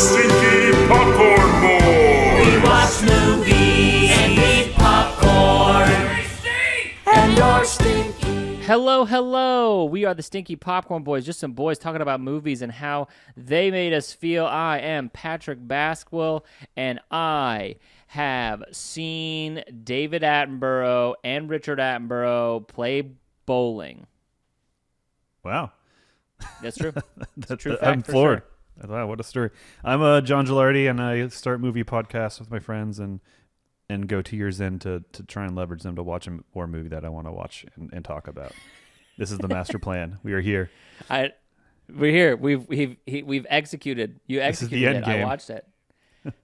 Stinky Popcorn Boys. We watch movies and eat popcorn. And are stinky. Hello. We are the Stinky Popcorn Boys, just some boys talking about movies and how they made us feel. I am Patrick Basquill, and I have seen David Attenborough and Richard Attenborough play bowling. Wow. That's true. That's a true fact. I'm floored. Sure. Wow, what a story. I'm John Gilardi, and I start movie podcasts with my friends and go 2 years in to try and leverage them to watch a war movie that I want to watch and talk about. This is the master plan. We are here. We're here. We've executed. You executed end it. game. I watched it.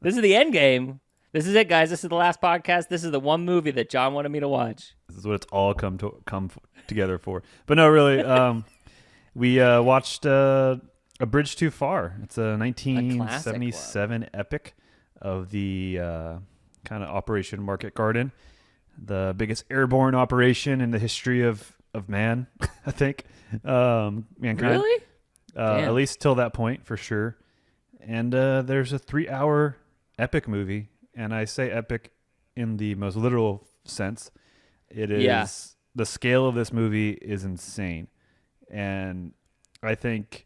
This is the end game. This is it, guys. This is the last podcast. This is the one movie that John wanted me to watch. This is what it's all come together for. But no, really, we watched A Bridge Too Far. It's a 1977 epic of the kind of Operation Market Garden, the biggest airborne operation in the history of man, I think. Mankind. Really? At least till that point, for sure. And there's a 3-hour epic movie, and I say epic in the most literal sense. It is the scale of this movie is insane, and I think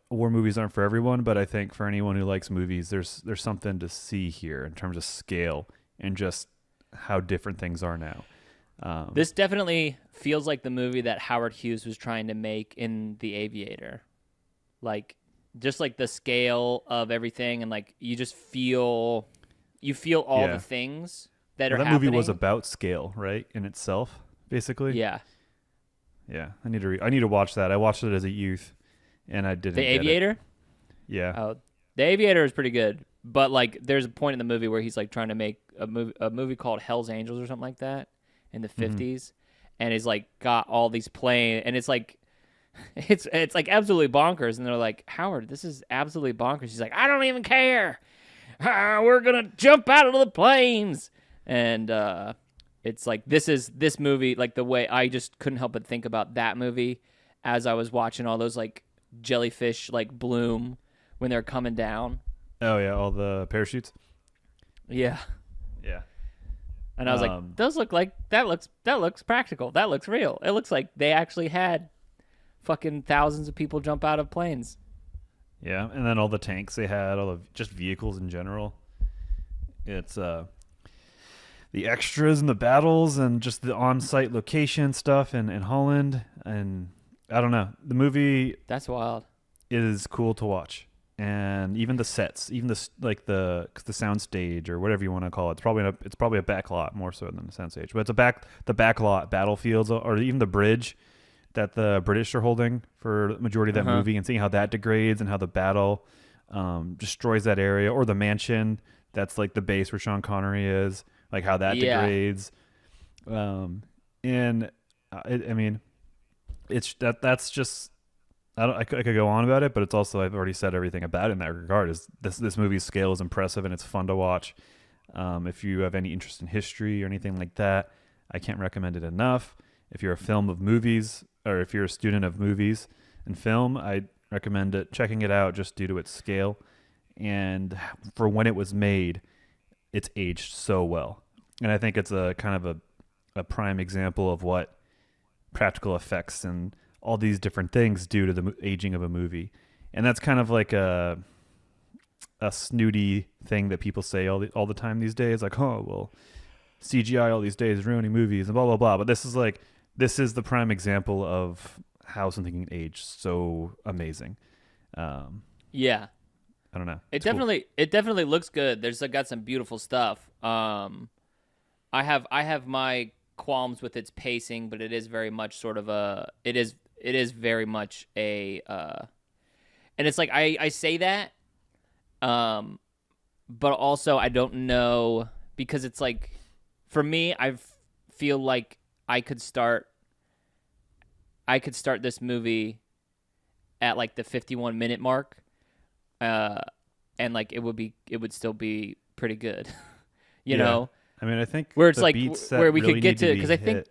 war movies aren't for everyone, but I think for anyone who likes movies, there's something to see here in terms of scale and just how different things are now. This definitely feels like the movie that Howard Hughes was trying to make in The Aviator. Just like the scale of everything, and like you feel all the things that are that happening. movie was about scale, right, in itself, basically. Yeah. I need to watch that. I watched it as a youth, and I didn't. The Aviator? It. Yeah. Oh, The Aviator is pretty good, but like there's a point in the movie where he's like trying to make a movie called Hell's Angels or something like that in the 50s, and he's like got all these planes, and it's like it's like absolutely bonkers, and they're like, Howard, this is absolutely bonkers. He's like, I don't even care. We're gonna jump out of the planes, and it's like this movie, like the way I just couldn't help but think about that movie as I was watching all those like jellyfish like bloom when they're coming down. Oh yeah, all the parachutes. Yeah. And I was like, those look like that looks practical. That looks real. It looks like they actually had fucking thousands of people jump out of planes. Yeah, and then all the tanks they had, all the just vehicles in general. It's the extras and the battles and just the on-site location stuff in Holland, and I don't know. The movie That's wild. is cool to watch. And even the sets, even the sound stage or whatever you want to call it, it's probably a back lot more so than the sound stage. But it's the back lot battlefields, or even the bridge that the British are holding for the majority of that movie, and seeing how that degrades and how the battle destroys that area, or the mansion that's like the base where Sean Connery is, like how that degrades. It's that's just. I could go on about it, but it's also, I've already said everything about it in that regard. Is this movie's scale is impressive and it's fun to watch. If you have any interest in history or anything like that, I can't recommend it enough. If you're a film of movies, or if you're a student of movies and film, I recommend checking it out just due to its scale. And for when it was made, it's aged so well. And I think it's a kind of a prime example of what practical effects and all these different things due to the aging of a movie. And that's kind of like a snooty thing that people say all the time these days, like, oh, well, CGI all these days is ruining movies and blah, blah, blah. But this is the prime example of how something can age so amazing. Yeah. I don't know. It definitely looks good. There's got some beautiful stuff. I have my qualms with its pacing, but it is very much sort of it is very much a and it's like I say that but also I don't know, because it's like, for me, I feel like I could start this movie at like the 51-minute mark, and like it would still be pretty good. you know? I mean, I think where it's the like beats that where we really could get need to, be because I think hit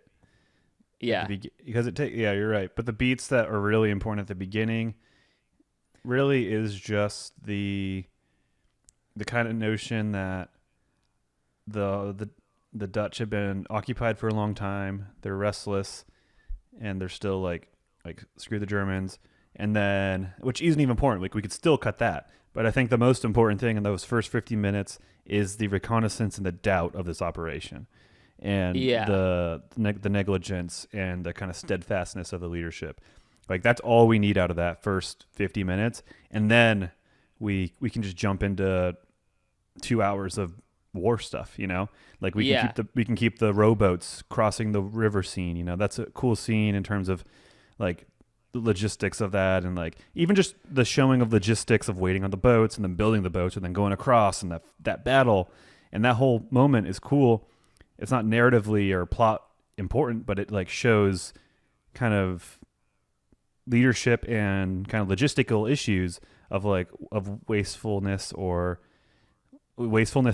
yeah, because you're right. But the beats that are really important at the beginning really is just the kind of notion that the Dutch have been occupied for a long time. They're restless, and they're still like screw the Germans. And then, which isn't even important. Like we could still cut that, but I think the most important thing in those first 50 minutes is the reconnaissance and the doubt of this operation, and the negligence and the kind of steadfastness of the leadership. Like that's all we need out of that first 50 minutes, and then we can just jump into 2 hours of war stuff. Like we can keep the rowboats crossing the river scene. That's a cool scene in terms of like the logistics of that, and like even just the showing of logistics of waiting on the boats and then building the boats and then going across, and that battle and that whole moment is cool. It's not narratively or plot important, but it like shows kind of leadership and kind of logistical issues of wastefulness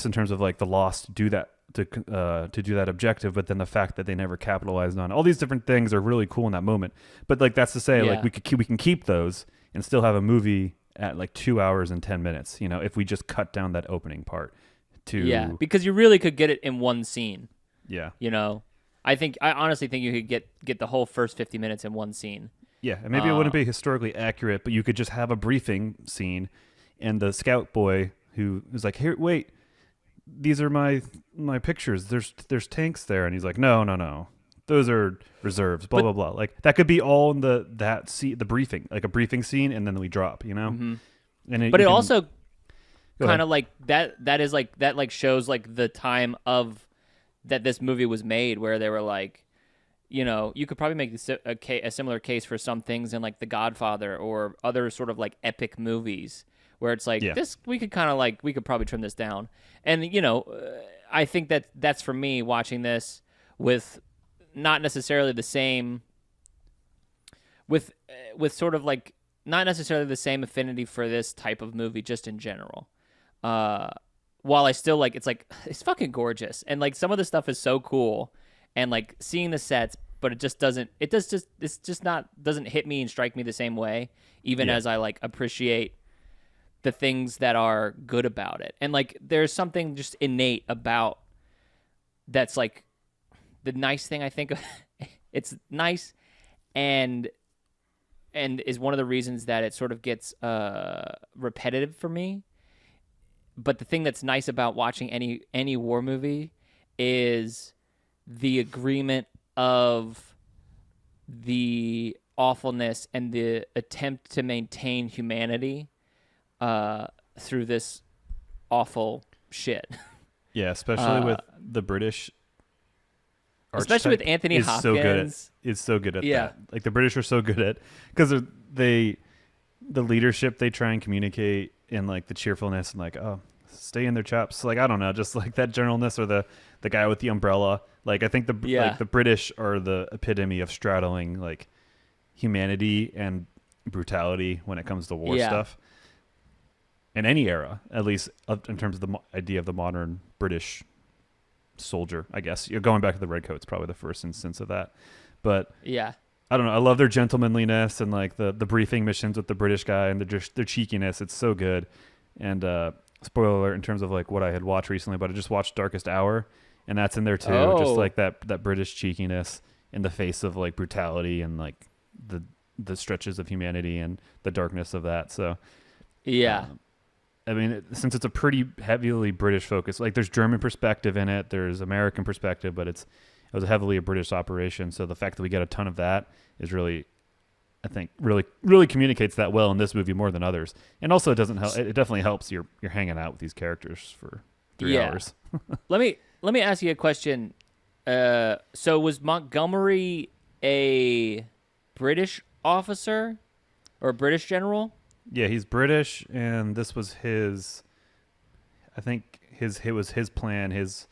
in terms of like the loss to do that objective, but then the fact that they never capitalized on all these different things are really cool in that moment. But like that's to say, like we can keep those and still have a movie at like 2 hours and 10 minutes. If we just cut down that opening part to because you really could get it in one scene. Yeah, I honestly think you could get the whole first 50 minutes in one scene. Yeah, and maybe it wouldn't be historically accurate, but you could just have a briefing scene, and the scout boy who is like, "Here, wait, these are my pictures. There's tanks there," and he's like, "No, those are reserves." Blah blah blah. Like that could be all in the briefing, like a briefing scene, and then we drop. Mm-hmm. And it also kind of like that is like that like shows like the time of that this movie was made, where they were like. You could probably make a similar case for some things in like The Godfather or other sort of like epic movies where it's like this, we could probably trim this down. And, I think that's for me watching this with not necessarily the same, with sort of like not necessarily the same affinity for this type of movie just in general. While I still like, it's fucking gorgeous. And like some of the stuff is so cool. And like seeing the sets, but it doesn't hit me and strike me the same way, even as I like appreciate the things that are good about it. And like there's something just innate about that's like the nice thing I think of. It's nice and is one of the reasons that it sort of gets repetitive for me. But the thing that's nice about watching any war movie is the agreement of the awfulness and the attempt to maintain humanity through this awful shit. Yeah, especially with the British especially with Anthony Hopkins. Is so good at that. Like the British are so good at, because the leadership they try and communicate in like the cheerfulness and like, oh, stay in their chaps. Like, I don't know, just like that generalness, or the guy with the umbrella. Like, I think like the British are the epitome of straddling like humanity and brutality when it comes to war stuff. In any era, at least in terms of the idea of the modern British soldier, I guess. You're going back to the Redcoats, probably the first instance of that. But I don't know. I love their gentlemanliness and like the briefing missions with the British guy and their cheekiness. It's so good. And spoiler alert in terms of like what I had watched recently, but I just watched Darkest Hour, and that's in there too. Just like that British cheekiness in the face of like brutality and like the stretches of humanity and the darkness of that. So I mean, since it's a pretty heavily British focus, like there's German perspective in it, there's American perspective, but it was heavily a British operation. So the fact that we get a ton of that is really, I think, really communicates that well in this movie more than others. And also, it doesn't help. It definitely helps. You're hanging out with these characters for 3 hours. Let me ask you a question. So was Montgomery a British officer or a British general? Yeah, he's British, and this was his. I think it was his plan, his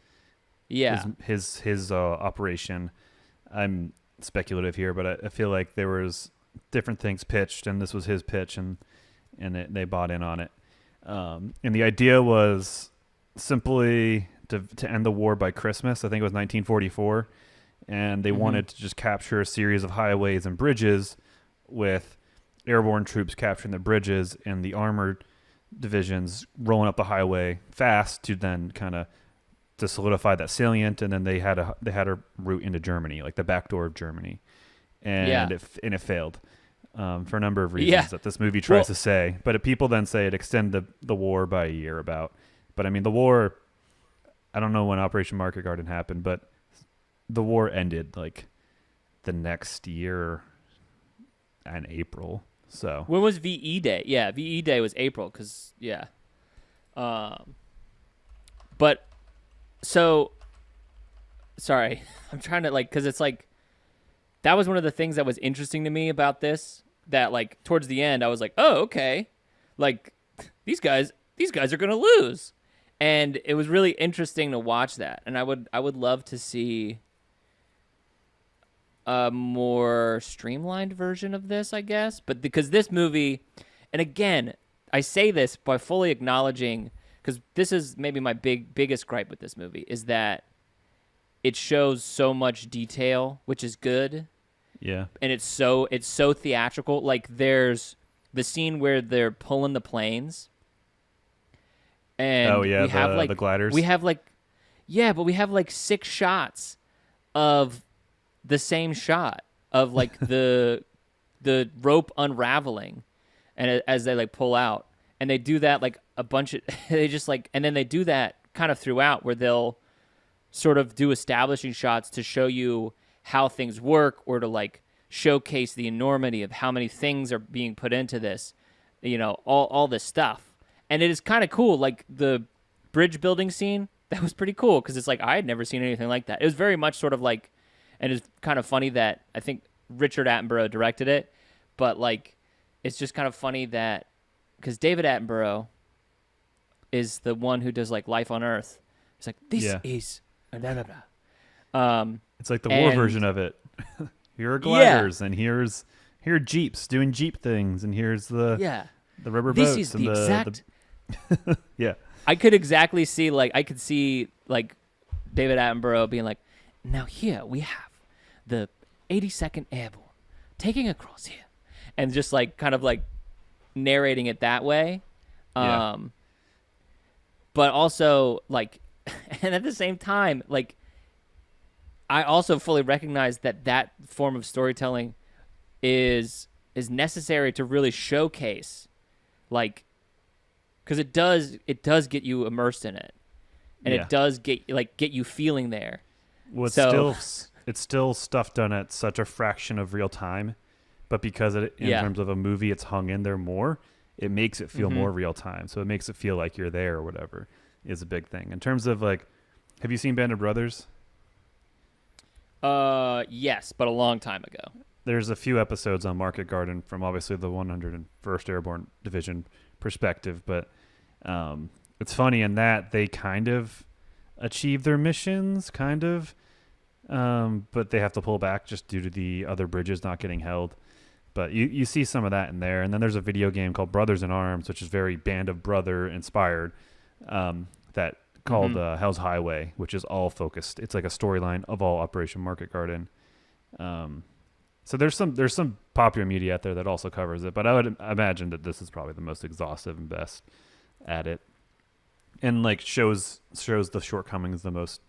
operation. I'm speculative here, but I feel like there was different things pitched, and this was his pitch, and they bought in on it. And the idea was simply to end the war by Christmas. I think it was 1944, and they wanted to just capture a series of highways and bridges with airborne troops capturing the bridges and the armored divisions rolling up the highway fast to then kind of to solidify that salient, and then they had a route into Germany, like the back door of Germany, and it failed for a number of reasons that this movie tries to say. But people then say it extended the war by a year about. But I mean, the war, I don't know when Operation Market Garden happened, but the war ended like the next year in April. So when was VE Day? Yeah, VE Day was April, because but so sorry, I'm trying to because it's like that was one of the things that was interesting to me about this. That like towards the end, I was like, oh, okay, like these guys are gonna lose, and it was really interesting to watch that. And I would love to see a more streamlined version of this, I guess. But because this movie, and again, I say this by fully acknowledging, because this is maybe my biggest gripe with this movie, is that it shows so much detail, which is good. Yeah. And it's so theatrical. Like there's the scene where they're pulling the planes. And we have the gliders. We have but we have like 6 shots of the same shot of like the rope unraveling, and as they like pull out, and they do that like a bunch of they just like, and then they do that kind of throughout, where they'll sort of do establishing shots to show you how things work, or to like showcase the enormity of how many things are being put into this, all this stuff. And it is kind of cool. Like the bridge building scene, that was pretty cool, because it's like I had never seen anything like that. It was very much sort of like, and it's kind of funny that I think Richard Attenborough directed it, but like it's just kind of funny that because David Attenborough is the one who does like Life on Earth. It's like this is blah, blah, blah. It's like the war version of it. Here are gliders, and here are Jeeps doing Jeep things, and here's the rubber boats. This is and the exact. Yeah. I could exactly see like David Attenborough being like, now here we have the 82nd Airborne taking across here, and just like kind of like narrating it that way. But also like, and at the same time, like, I also fully recognize that form of storytelling is necessary to really showcase, like, because it does get you immersed in it, and it does get you feeling there. Well, it's still stuff done at such a fraction of real time, but because in terms of a movie, it's hung in there more. It makes it feel more real time, so it makes it feel like you're there or whatever is a big thing. In terms of like, have you seen Band of Brothers? Yes, but a long time ago. There's a few episodes on Market Garden from obviously the 101st Airborne Division perspective, but it's funny in that they kind of achieve their missions, but they have to pull back just due to the other bridges not getting held. But you see some of that in there. And then there's a video game called Brothers in Arms, which is very Band of Brother inspired, that called Hell's Highway, which is all focused. It's like a storyline of all Operation Market Garden. So there's some popular media out there that also covers it, but I would imagine that this is probably the most exhaustive and best at it, and like shows the shortcomings the most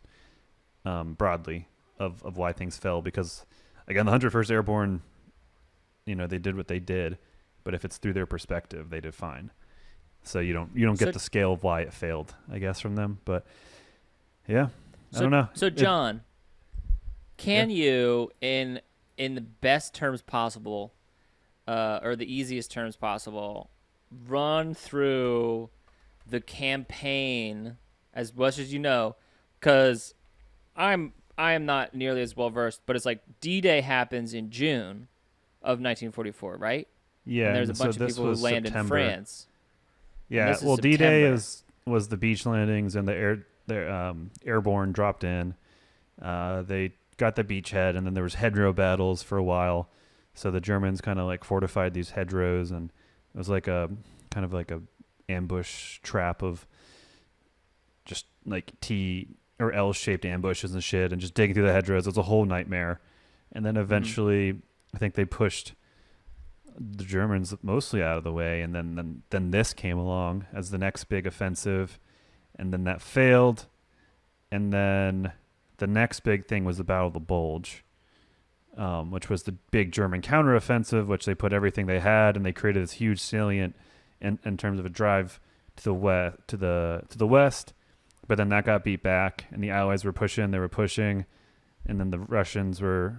broadly of why things fell. Because again, the 101st Airborne, they did what they did, but if it's through their perspective, they did fine. So you don't get the scale of why it failed, I guess, from them. But yeah, I don't know. So John, can you in the best terms possible, or the easiest terms possible, run through the campaign as much as you know? Because I am not nearly as well versed, but it's like D-Day happens in June of 1944, right? Yeah, and there's a bunch of people who land in France. Yeah, well, D-Day was the beach landings, and the airborne dropped in. They got the beachhead, and then there was hedgerow battles for a while. So the Germans kind of like fortified these hedgerows, and it was like a kind of like a ambush trap of just like T or L-shaped ambushes and shit, and just digging through the hedgerows. It was a whole nightmare. And then eventually, I think they pushed the Germans mostly out of the way, and then this came along as the next big offensive, and then that failed, and then the next big thing was the Battle of the Bulge, which was the big German counteroffensive, which they put everything they had, and they created this huge salient in terms of a drive to the west, but then that got beat back, and the Allies were pushing, and then the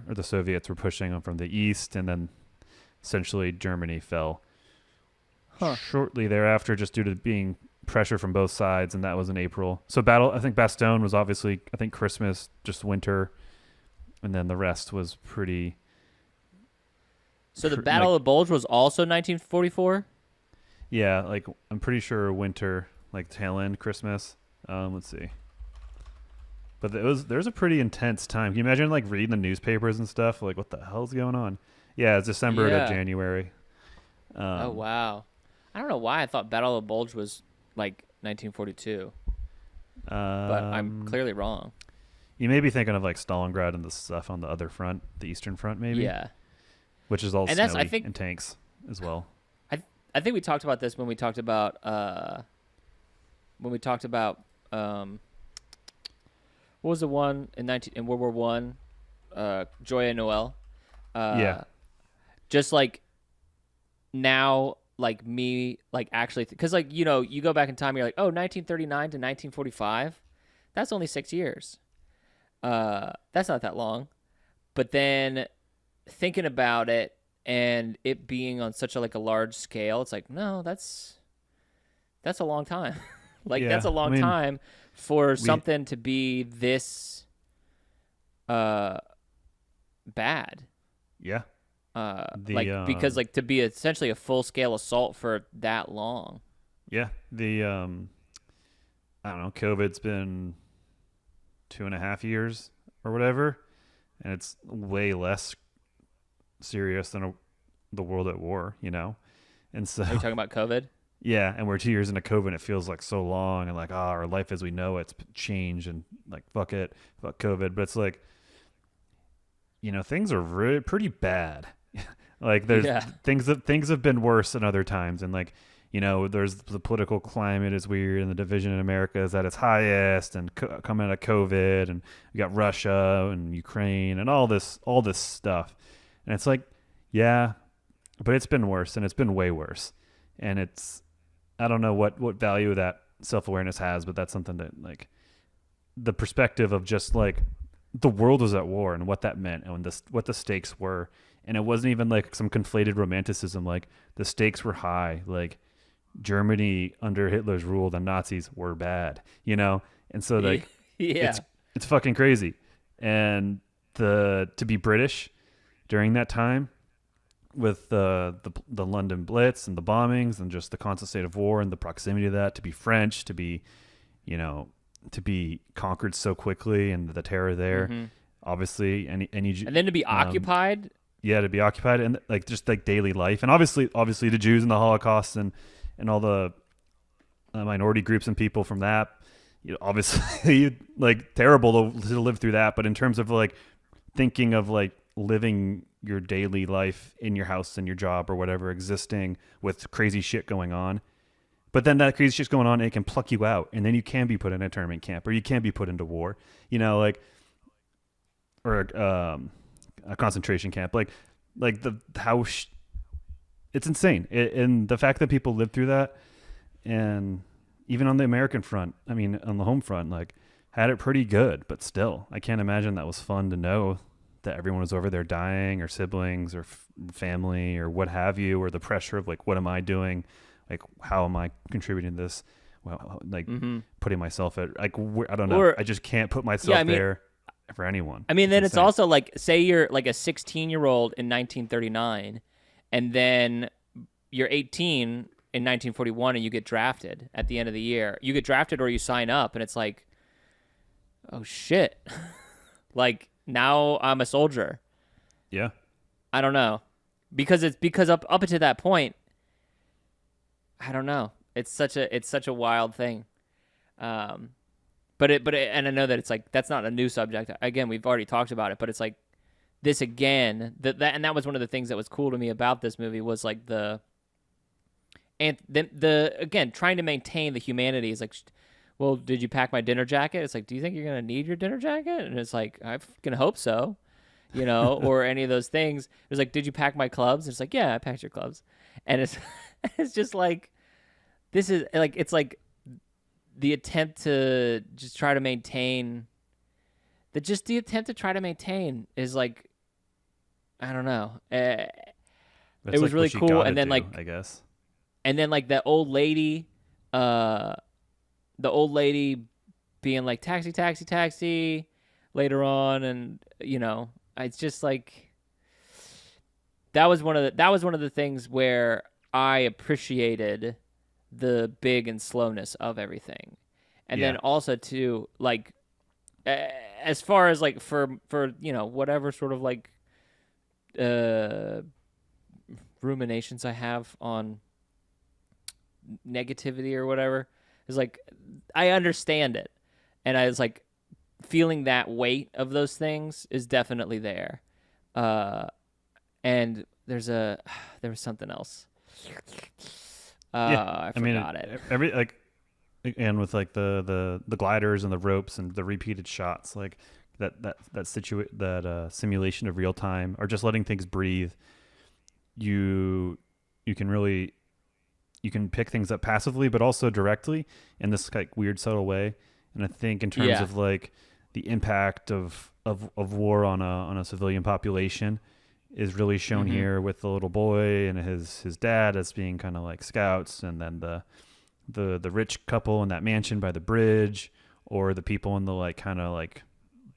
the Soviets were pushing them from the east, and then essentially Germany fell shortly thereafter, just due to being pressure from both sides, and that was in April. So I think Bastogne was obviously, I think Christmas, just winter, and then the rest was pretty. So the Battle of the Bulge was also 1944? Yeah, like I'm pretty sure winter, like tail end Christmas. Let's see. But there's a pretty intense time. Can you imagine like reading the newspapers and stuff? Like, what the hell's going on? Yeah, it's December to January. Oh wow, I don't know why I thought Battle of the Bulge was like 1942, but I'm clearly wrong. You may be thinking of like Stalingrad and the stuff on the other front, the Eastern Front, maybe. Yeah, which is all and snowy I think, and tanks as well. I think we talked about this when we talked about what was the one in World War One? Joy and Noel. Yeah. Just like now, like me, like actually, because like you go back in time, you're like, 1939 to 1945, that's only 6 years. That's not that long. But then thinking about it and it being on such a large scale, it's like, no, that's a long time. That's a long time for something to be this bad. Yeah. Because to be essentially a full scale assault for that long. Yeah. I don't know, COVID's been 2.5 years or whatever, and it's way less serious than the world at war, And so, are you talking about COVID? Yeah, and we're 2 years into COVID, and it feels like so long, and like, our life as we know it's changed, and like, fuck COVID. But it's like, things are pretty bad. Like, there's things have been worse in other times, and like, there's the political climate is weird, and the division in America is at its highest, and coming out of COVID, and we got Russia and Ukraine and all this stuff, and it's like, yeah, but it's been worse, and it's been way worse, and I don't know what value that self-awareness has, but that's something that, like, the perspective of just like the world was at war and what that meant and what the stakes were, and it wasn't even like some conflated romanticism. Like, the stakes were high. Like, Germany under Hitler's rule, the Nazis were bad, and so like, it's fucking crazy. And to be British during that time, with the London Blitz and the bombings and just the constant state of war and the proximity of that, to be French, to be conquered so quickly, and the terror there, obviously, and then to be occupied. Yeah, to be occupied, and like just like daily life, and obviously the Jews and the Holocaust and all the minority groups and people from that, obviously like terrible to live through that. But in terms of like thinking of like living your daily life in your house and your job or whatever, existing with crazy shit going on, but then that crazy shit's going on, and it can pluck you out, and then you can be put in a internment camp, or you can be put into war, or a concentration camp, it's insane. And the fact that people lived through that, and even on the American front, on the home front, like, had it pretty good, but still, I can't imagine that was fun to know that everyone was over there dying, or siblings, or family, or what have you, or the pressure of like, what am I doing? Like, how am I contributing to this? Well, like, putting myself at, like, I don't know. I just can't put myself there for anyone. Then it's also like, say you're like a 16-year-old in 1939, and then you're 18 in 1941, and you get drafted at the end of the year. You get drafted, or you sign up, and it's like, oh shit. Like, now I'm a soldier. Yeah. I don't know. Because up until that point, I don't know. It's such a wild thing. But and I know that it's like, that's not a new subject. Again, we've already talked about it, but it's like this again, and that was one of the things that was cool to me about this movie was like the again trying to maintain the humanity is like, well, did you pack my dinner jacket? It's like, do you think you're gonna need your dinner jacket? And it's like, I can hope so, or any of those things. It's like, did you pack my clubs? And it's like, yeah, I packed your clubs, and it's it's just like, this is like, it's like the attempt to just try to maintain. The attempt to try to maintain is like, I don't know. It was like really what you cool, gotta and then do, like, I guess. and then like the old lady being like taxi, taxi, taxi later on, and it's just like that was one of the things where I appreciated the big and slowness of everything, and then also too like. As far as like for whatever sort of like ruminations I have on negativity or whatever, is like I understand it, and I was like feeling that weight of those things is definitely there. And there was something else. I forgot it. Every like. And with like the gliders and the ropes and the repeated shots, like that simulation of real time, or just letting things breathe, you can pick things up passively, but also directly in this like weird subtle way. And I think in terms of like the impact of war on a civilian population is really shown here with the little boy and his dad as being kind of like scouts, and then the rich couple in that mansion by the bridge, or the people in the like kind of like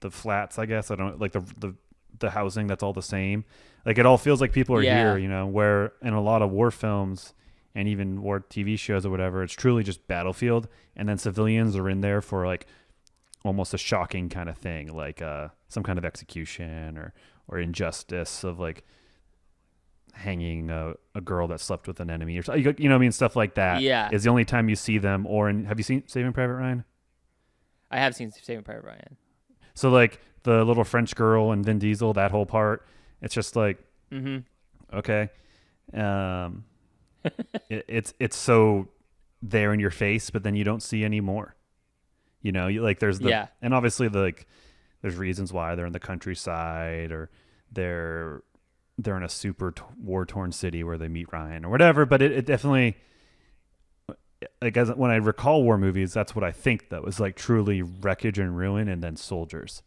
the flats, I guess. I don't like the housing that's all the same. Like it all feels like people are here, where in a lot of war films and even war TV shows or whatever, it's truly just battlefield, and then civilians are in there for like almost a shocking kind of thing, like some kind of execution or injustice of like hanging a girl that slept with an enemy, or stuff like that. Is the only time you see them. Or have you seen Saving Private Ryan? I have seen Saving Private Ryan. So like the little French girl and Vin Diesel, that whole part, it's just like, okay, it's so there in your face, but then you don't see any more. You like there's and obviously there's reasons why they're in the countryside, or they're in a super war-torn city where they meet Ryan or whatever. But it definitely, like, as when I recall war movies, that's what I think, though, is like truly wreckage and ruin, and then soldiers.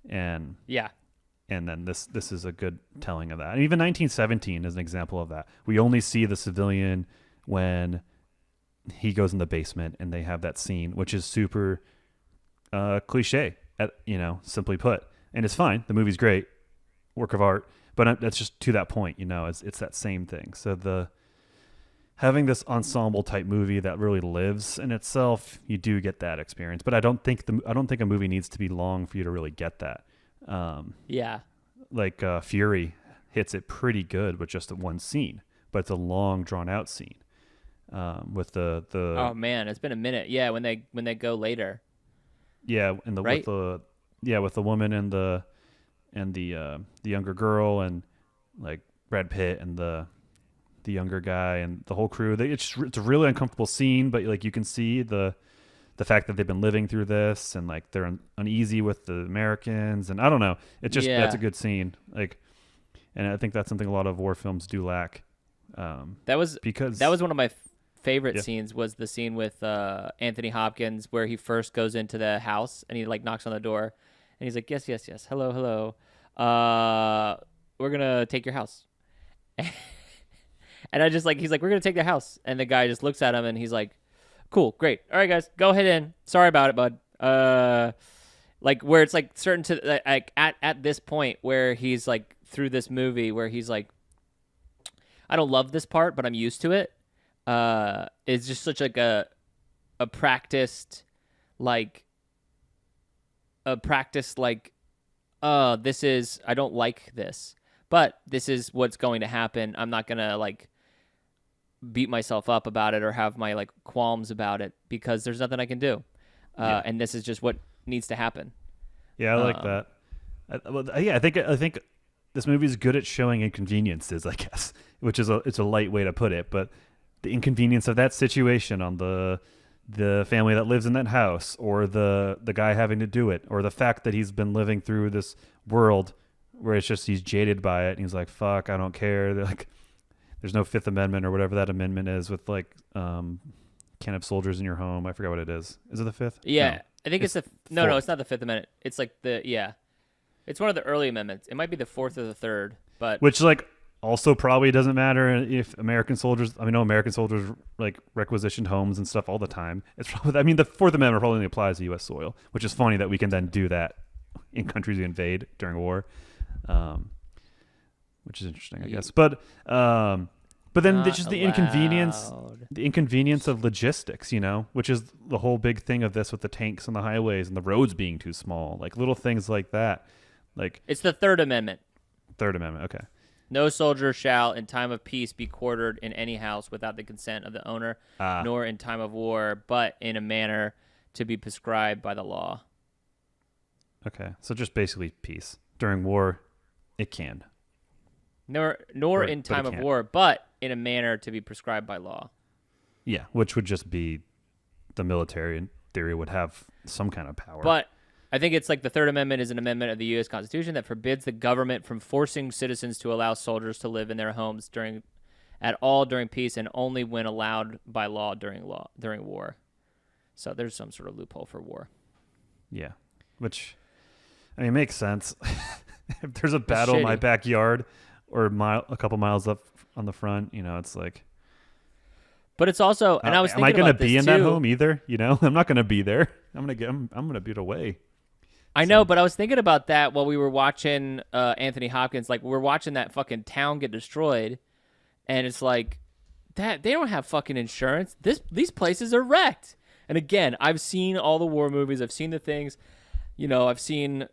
And then this is a good telling of that. And even 1917 is an example of that. We only see the civilian when he goes in the basement, and they have that scene, which is super cliche, simply put. And it's fine. The movie's great, work of art. But that's just to that point, it's that same thing. So having this ensemble type movie that really lives in itself, you do get that experience. But I don't think a movie needs to be long for you to really get that. Like Fury hits it pretty good with just one scene, but it's a long, drawn out scene. With the oh man, it's been a minute. Yeah, when they go later. Yeah, and with the woman and the younger girl, and like Brad Pitt and the younger guy and the whole crew. It's a really uncomfortable scene, but like you can see the fact that they've been living through this, and like they're uneasy with the Americans, and I don't know. That's a good scene. Like, and I think that's something a lot of war films do lack. That was one of my favorite scenes, was the scene with Anthony Hopkins where he first goes into the house and he like knocks on the door. And he's like, yes, yes, yes. Hello, hello. We're going to take your house. And he's like, we're going to take their house. And the guy just looks at him and he's like, cool, great. All right, guys, go ahead in. Sorry about it, bud. Like where it's like certain to like at this point where he's like through this movie where he's like, I don't love this part, but I'm used to it. It's just such like a practiced like, this is, I don't like this, but this is what's going to happen. I'm not going to like beat myself up about it or have my like qualms about it, because there's nothing I can do. And this is just what needs to happen. Yeah, I like that. I think this movie is good at showing inconveniences, I guess, which is it's a light way to put it, but the inconvenience of that situation on the family that lives in that house, or the guy having to do it, or the fact that he's been living through this world where it's just he's jaded by it and he's like, fuck, I don't care. They're like, there's no Fifth Amendment or whatever that amendment is with like can't have soldiers in your home. I forgot what it is. Is it the fifth? Yeah, No. I think it's the no, it's not the Fifth Amendment. It's like it's one of the early amendments. It might be the fourth or the third, but Which like also probably doesn't matter if American soldiers. I mean, no, American soldiers like requisitioned homes and stuff all the time. It's probably. I mean, the Fourth Amendment probably only applies to U.S. soil, which is funny that we can then do that in countries we invade during war, which is interesting, I guess. But then there's just the inconvenience of logistics, which is the whole big thing of this with the tanks on the highways and the roads being too small, like little things like that. Like it's the Third Amendment. Third Amendment, okay. No soldier shall, in time of peace, be quartered in any house without the consent of the owner, nor in time of war, but in a manner to be prescribed by the law. Okay, so just basically peace. During war, it can. Nor in time of war, but in a manner to be prescribed by law. Yeah, which would just be the military, in theory, would have some kind of power. But I think it's like the Third Amendment is an amendment of the U.S. Constitution that forbids the government from forcing citizens to allow soldiers to live in their homes during peace, and only when allowed by law during war. So there's some sort of loophole for war. Yeah, which I mean makes sense. If there's a battle in my backyard or a couple miles up on the front, it's like. But it's also, and I was thinking, am I going to be in that too. home either? I'm not going to be there. I'm going to be away. I know, but I was thinking about that while we were watching Anthony Hopkins. Like, we're watching that fucking town get destroyed, and it's like that they don't have fucking insurance. These places are wrecked. And again, I've seen all the war movies. I've seen the things, I've seen,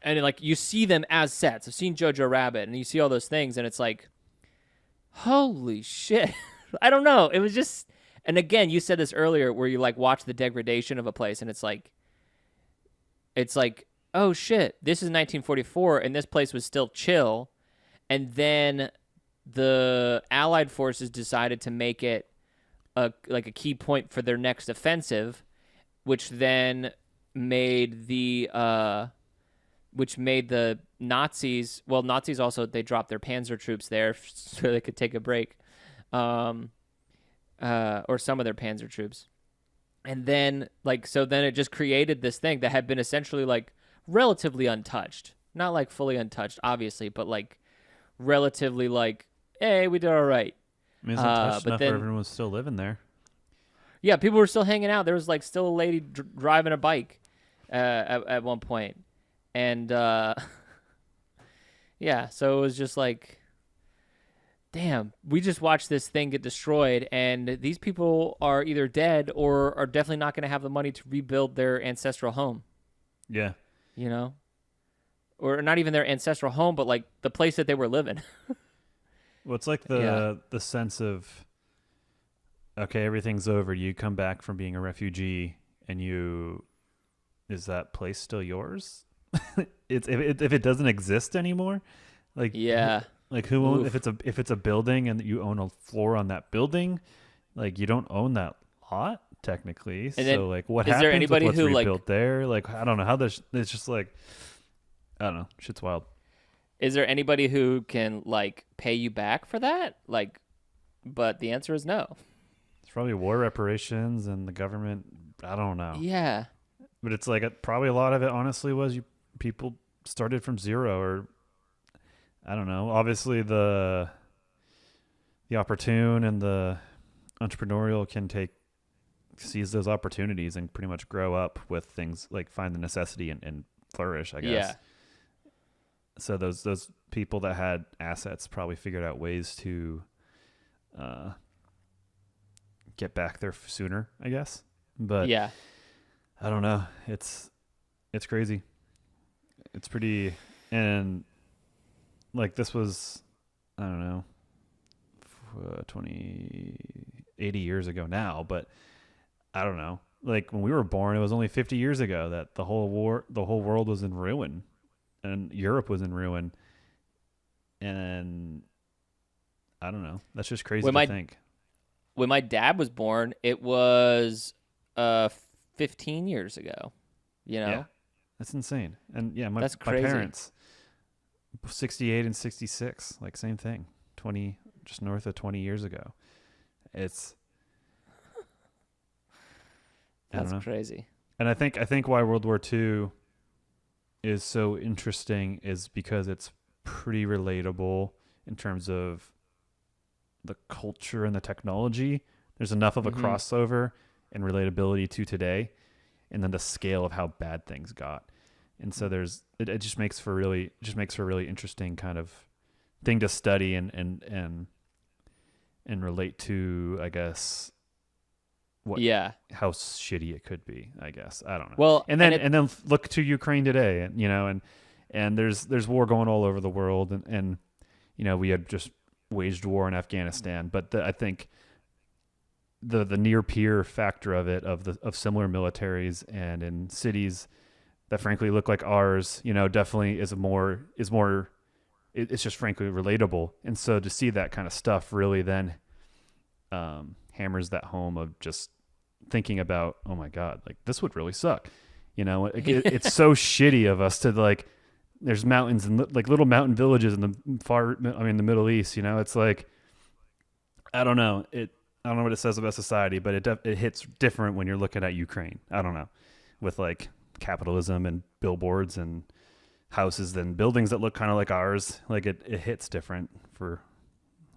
and like you see them as sets. I've seen Jojo Rabbit, and you see all those things, and it's like, holy shit. I don't know. It was just, and again, you said this earlier where you like watch the degradation of a place, and it's like, oh shit, this is 1944, and this place was still chill, and then the Allied forces decided to make it a key point for their next offensive, which then made the Nazis. Well, Nazis also, they dropped their Panzer troops there so they could take a break, or some of their Panzer troops. And then, then it just created this thing that had been essentially, relatively untouched. Not, fully untouched, obviously, but, relatively, hey, we did all right. I mean, it's untouched enough where everyone was still living there. Yeah, people were still hanging out. There was, still a lady driving a bike at one point. And, yeah, so it was just damn, we just watched this thing get destroyed, and these people are either dead or are definitely not going to have the money to rebuild their ancestral home. Yeah. Or not even their ancestral home, but the place that they were living. Well, it's like the sense of, okay, everything's over. You come back from being a refugee, and is that place still yours? If it doesn't exist anymore, yeah. Who owns, if it's a building and you own a floor on that building, you don't own that lot technically. And so what is happens there anybody with what's who rebuilt there? I don't know how this. It's just I don't know. Shit's wild. Is there anybody who can pay you back for that? But the answer is no. It's probably war reparations and the government. I don't know. Yeah. But it's probably a lot of it honestly was people started from zero, or I don't know. Obviously the opportune and the entrepreneurial can seize those opportunities and pretty much grow up with things, find the necessity and flourish, I guess. Yeah. So those people that had assets probably figured out ways to get back there sooner, I guess. But yeah, I don't know. It's crazy. It's pretty, and this was, I don't know, 80 years ago now, but I don't know. When we were born, it was only 50 years ago that the whole world was in ruin and Europe was in ruin. And I don't know. That's just crazy When to my think. when my dad was born, it was 15 years ago. You know, Yeah, that's insane. And yeah, my That's crazy. parents, 68 and 66, like same thing. 20, just north of 20 years ago. It's I don't that's know. crazy. And I think why World War II is so interesting is because it's pretty relatable in terms of the culture and the technology. There's enough of a crossover and relatability to today, and then the scale of how bad things got. And so it just makes for really interesting kind of thing to study and relate to, I guess, how shitty it could be, I guess. I don't know. Well, and then look to Ukraine today, and and there's war going all over the world, and we had just waged war in Afghanistan, but I think the near peer factor of it, of similar militaries and in cities that frankly look like ours, definitely is more it's just frankly relatable. And so to see that kind of stuff really then hammers that home of just thinking about, oh my God, like this would really suck. It's so shitty of us to like, there's mountains and like little mountain villages in the Middle East, it's like, I don't know what it says about society, but it hits different when you're looking at Ukraine. I don't know, with like capitalism and billboards and houses and buildings that look kind of like ours. Like it hits different for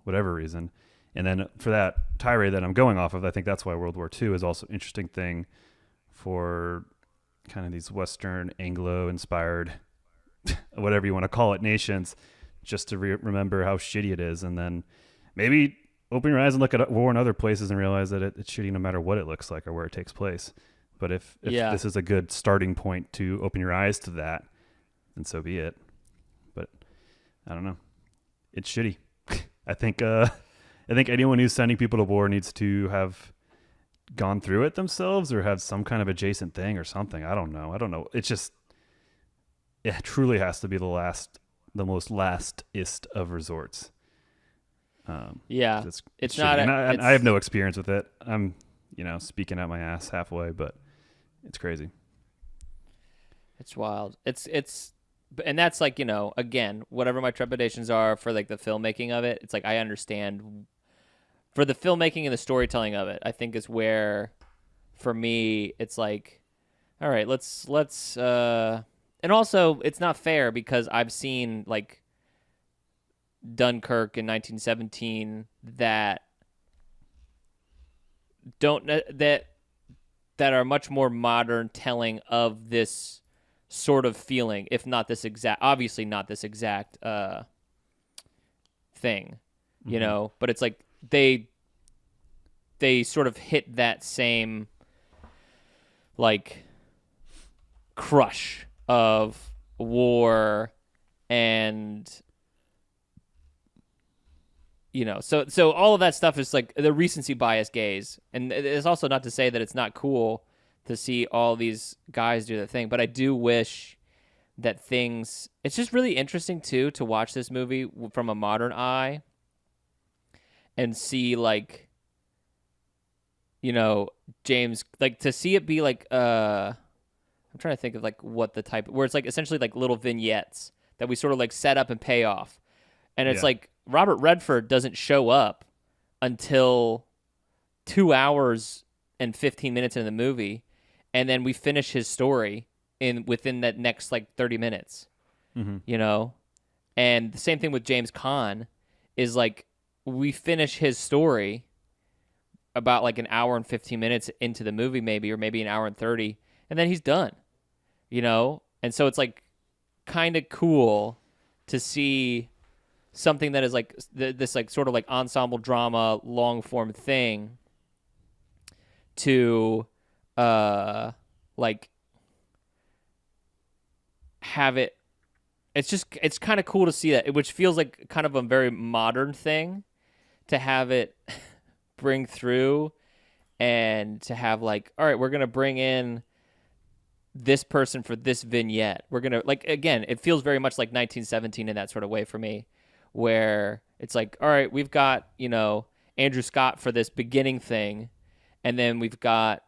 whatever reason. And then for that tirade that I'm going off of, I think that's why World War II is also an interesting thing for kind of these Western Anglo-inspired, whatever you want to call it, nations, just to remember how shitty it is. And then maybe open your eyes and look at war in other places and realize that it's shitty no matter what it looks like or where it takes place. But if this is a good starting point to open your eyes to that, then so be it. But I don't know. It's shitty. I think anyone who's sending people to war needs to have gone through it themselves or have some kind of adjacent thing or something. I don't know. It's just, it truly has to be the most lastest of resorts. It's it's shitty. not. And I have no experience with it. I'm, speaking out my ass halfway, but it's crazy. It's wild. And that's like, again, whatever my trepidations are for like the filmmaking of it, it's like I understand for the filmmaking and the storytelling of it. I think is where, for me, it's like, all right, let's and also it's not fair because I've seen like Dunkirk in 1917 that are much more modern telling of this sort of feeling, if not this exact, obviously not this exact thing, but it's like they sort of hit that same like crush of war and so all of that stuff is like the recency bias gaze. And it's also not to say that it's not cool to see all these guys do their thing, but I do wish that it's just really interesting too to watch this movie from a modern eye and see like, James, like to see it be like, I'm trying to think of like what the type, where it's like essentially like little vignettes that we sort of like set up and pay off. And it's like Robert Redford doesn't show up until 2 hours and 15 minutes into the movie. And then we finish his story within that next like 30 minutes, And the same thing with James Caan is like, we finish his story about like an hour and 15 minutes into the movie, maybe, or maybe an hour and 30, and then he's done, And so it's like kind of cool to see something that is like this like sort of like ensemble drama, long form thing to like have it. It's kind of cool to see that, which feels like kind of a very modern thing to have it bring through and to have like, all right, we're going to bring in this person for this vignette. We're going to like, again, it feels very much like 1917 in that sort of way for me, where it's like, all right, we've got, Andrew Scott for this beginning thing, and then we've got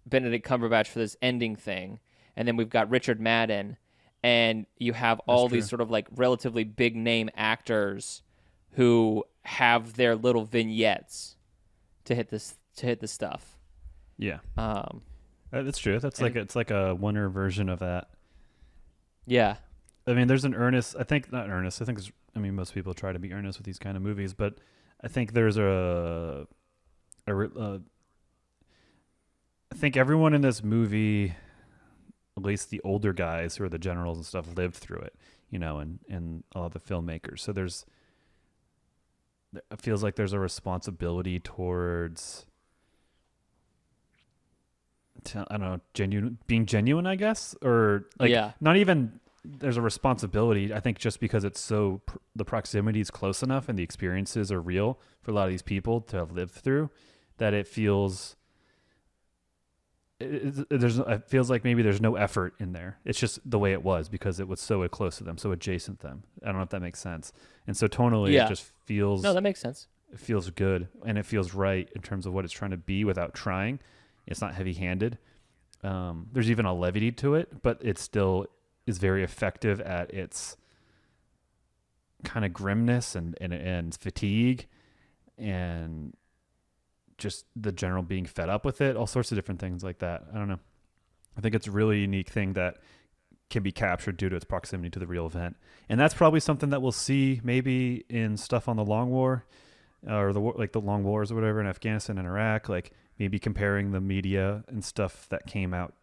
Benedict Cumberbatch for this ending thing, and then we've got Richard Madden, and you have all these sort of like relatively big name actors who have their little vignettes to hit this stuff. Yeah. That's true. It's like a Warner version of that. Yeah. I mean, there's an earnest. I think not earnest. I mean, most people try to be earnest with these kind of movies, but I think there's I think everyone in this movie, at least the older guys who are the generals and stuff, lived through it, and a lot of the filmmakers. So it feels like there's a responsibility towards, I don't know, being genuine, I guess, or like not even. There's a responsibility, I think, just because it's the proximity is close enough and the experiences are real for a lot of these people to have lived through, that it feels it feels like maybe there's no effort in there. It's just the way it was because it was so close to them, so adjacent to them. I don't know if that makes sense. And so tonally, it just feels... No, that makes sense. It feels good, and it feels right in terms of what it's trying to be without trying. It's not heavy-handed. There's even a levity to it, but it still is very effective at its kind of grimness and fatigue and just the general being fed up with it, all sorts of different things like that. I don't know. I think it's a really unique thing that can be captured due to its proximity to the real event. And that's probably something that we'll see maybe in stuff on the Long War or the Long Wars or whatever in Afghanistan and Iraq, like maybe comparing the media and stuff that came out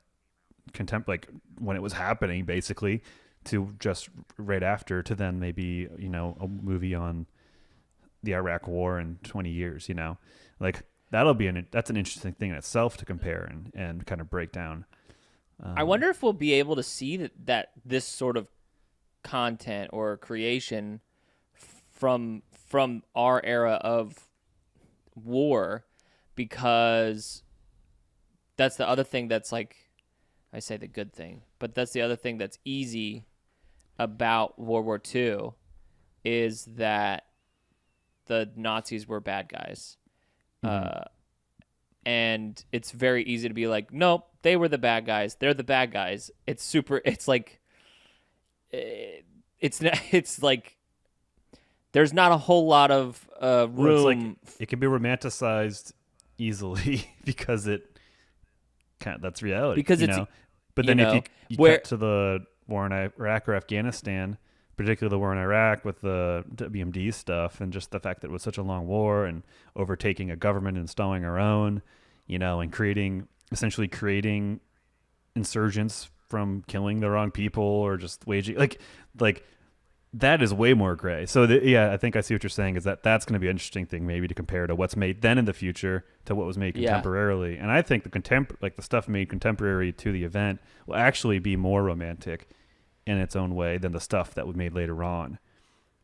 like when it was happening basically to just right after to then maybe, a movie on the Iraq War in 20 years, like that's an interesting thing in itself to compare and kind of break down. I wonder if we'll be able to see that this sort of content or creation from our era of war, because that's the other thing that's like, I say the good thing, but that's the other thing that's easy about World War II is that the Nazis were bad guys. And it's very easy to be like, nope, they were the bad guys. They're the bad guys. It's like there's not a whole lot of room. Well, it's like it can be romanticized easily because that's reality. Because but then if you cut to the war in Iraq or Afghanistan, particularly the war in Iraq with the WMD stuff and just the fact that it was such a long war and overtaking a government, installing our own, and essentially creating insurgents from killing the wrong people or just waging like that is way more gray. So I think I see what you're saying is that's going to be an interesting thing maybe to compare to what's made then in the future to what was made contemporarily. And I think the stuff made contemporary to the event will actually be more romantic in its own way than the stuff that was made later on.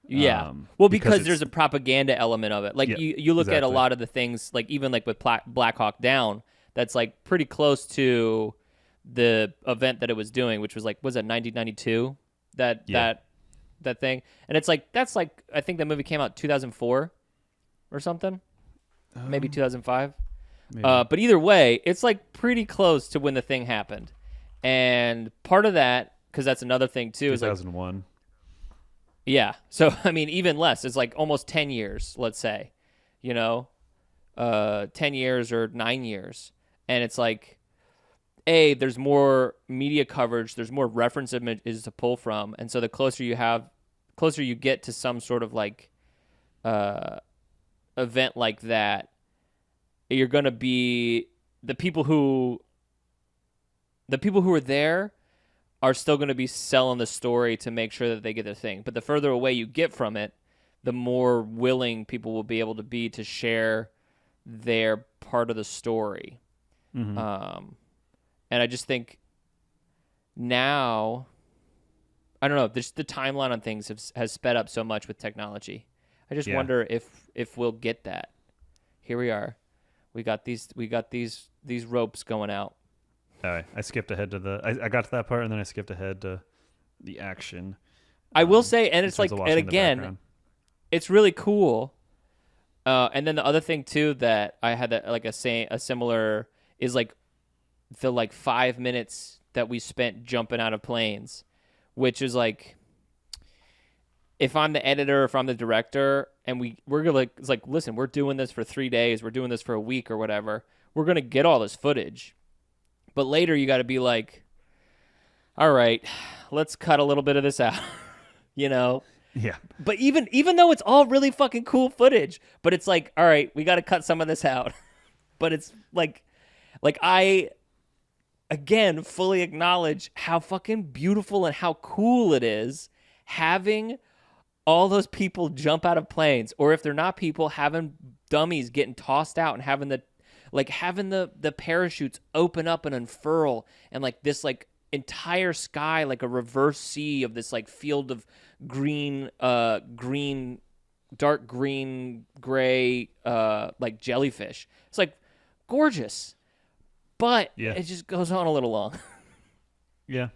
Yeah. Because there's a propaganda element of it. Like you look at a lot of the things, like even like with Black Hawk Down, that's like pretty close to the event that it was doing, which was like, was it 1992? That thing. And it's like, that's like, I think that movie came out 2004 or something. Maybe 2005. Maybe. But either way, it's like pretty close to when the thing happened. And part of that, because that's another thing too, 2001. Is like, yeah. So, I mean, even less. It's like almost 10 years, let's say, 10 years or 9 years. And it's like, there's more media coverage, there's more reference images to pull from. And so the closer you get to some sort of like event like that, you're going to be the people who are there are still going to be selling the story to make sure that they get their thing. But the further away you get from it, the more willing people will be able to be to share their part of the story. Mm-hmm. And I just think now, I don't know, the timeline on things has sped up so much with technology. I just wonder if we'll get that. Here we are. We got these ropes going out. All right. I skipped ahead to I got to that part and then I skipped ahead to the action. I will say, and it's like, and again, it's really cool. And then the other thing too that I had that like a similar is like the like 5 minutes that we spent jumping out of planes, which is like, if I'm the editor, if I'm the director, and we're gonna it's like, listen, we're doing this for 3 days, we're doing this for a week or whatever, we're gonna get all this footage, but later you got to be like, all right, let's cut a little bit of this out, you know. Yeah. But even though it's all really fucking cool footage, but it's like, all right, we got to cut some of this out. But it's like I, again, fully acknowledge how fucking beautiful and how cool it is having all those people jump out of planes, or if they're not people, having dummies getting tossed out and having the parachutes open up and unfurl, and like this like entire sky, like a reverse sea of this like field of green, dark green, gray, like jellyfish. It's like gorgeous, but it just goes on a little long. Yeah.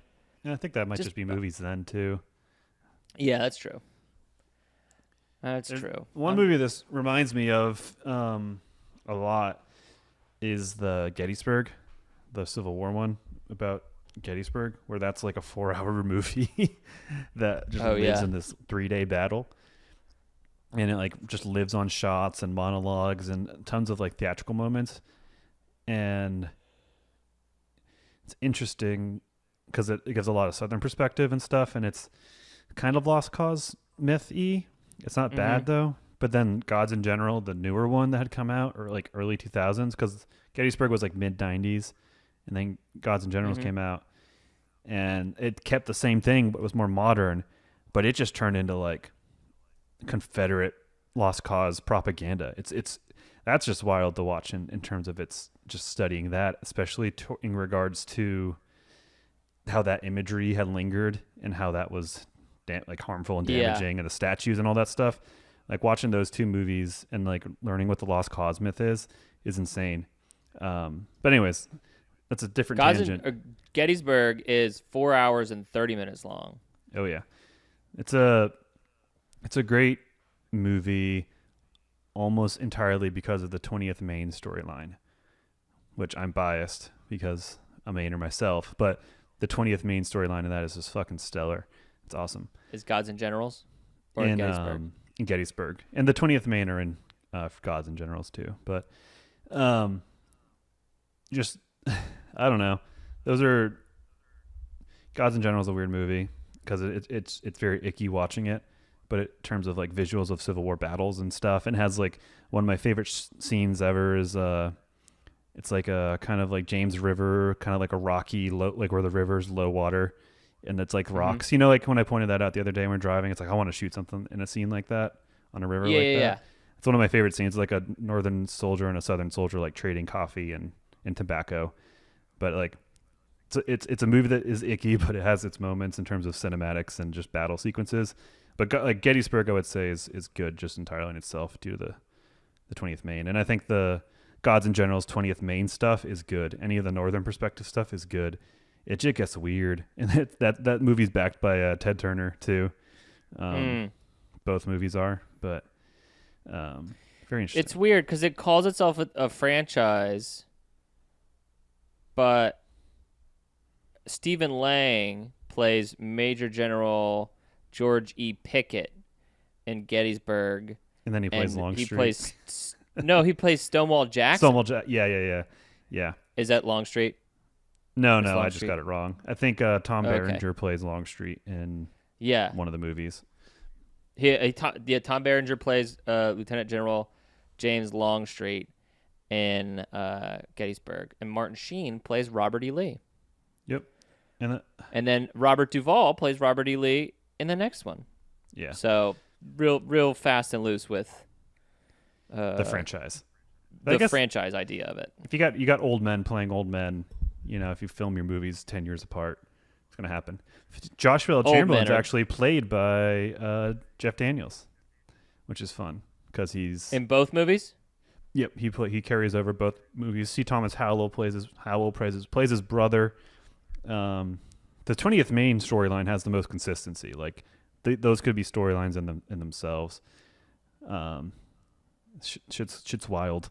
I think that might just be movies then too. Yeah, that's true. That's true. One movie this reminds me of a lot is the Gettysburg, the Civil War one about Gettysburg, where that's like a 4-hour movie that just lives in this 3-day battle, and it like just lives on shots and monologues and tons of like theatrical moments, and it's interesting because it gives a lot of Southern perspective and stuff, and it's kind of Lost Cause myth-y. It's not bad though, but then Gods in General, the newer one that had come out, or like early 2000s, because Gettysburg was like mid 90s, and then Gods in Generals came out, and it kept the same thing but was more modern, but it just turned into like Confederate Lost Cause propaganda. It's that's just wild to watch in terms of it's just studying that, especially in regards to how that imagery had lingered and how that was like harmful and damaging, and the statues and all that stuff. Like watching those two movies and like learning what the Lost Cause myth is insane. But anyways, that's a different tangent. Gettysburg is 4 hours and 30 minutes long. Oh yeah, it's a great movie, almost entirely because of the 20th Maine storyline, which I'm biased because I'm a Mainer myself, but the 20th Maine storyline in that is just fucking stellar. It's awesome. Is Gods and Generals or in Gettysburg? In Gettysburg, and the 20th Maine are in Gods and Generals too. But just I don't know. Those are Gods and Generals, a weird movie because it's very icky watching it. But in terms of like visuals of Civil War battles and stuff, and has like one of my favorite scenes ever is it's like a kind of like James River, kind of like a rocky low, like where the river's low water. And it's like rocks, you know, like when I pointed that out the other day when we we're driving, it's like, I want to shoot something in a scene like that on a river like that. Yeah. It's one of my favorite scenes, like a northern soldier and a southern soldier, like trading coffee and tobacco. But like, it's a movie that is icky, but it has its moments in terms of cinematics and just battle sequences. But like Gettysburg, I would say is good just entirely in itself due to the 20th Maine. And I think the Gods and Generals 20th Maine stuff is good. Any of the northern perspective stuff is good. It just gets weird, and that movie's backed by Ted Turner too. Both movies are, but very interesting. It's weird because it calls itself a franchise, but Stephen Lang plays Major General George E. Pickett in Gettysburg, and then he plays Longstreet. He plays Stonewall Jackson. Stonewall Jackson. Yeah. Is that Longstreet? No, I just got it wrong. I think Tom Berenger plays Longstreet in one of the movies. Tom Berenger plays Lieutenant General James Longstreet in Gettysburg, and Martin Sheen plays Robert E. Lee. Yep, and then Robert Duvall plays Robert E. Lee in the next one. Yeah. So real fast and loose with the franchise. The franchise idea of it. If you got old men playing old men. You know, if you film your movies 10 years apart, it's going to happen. Joshua L. Chamberlain's actually played by Jeff Daniels, which is fun because he's in both movies. Yep, he carries over both movies. C. Thomas Howell plays his brother. The 20th Maine storyline has the most consistency. Like those could be storylines in themselves. Shit's wild.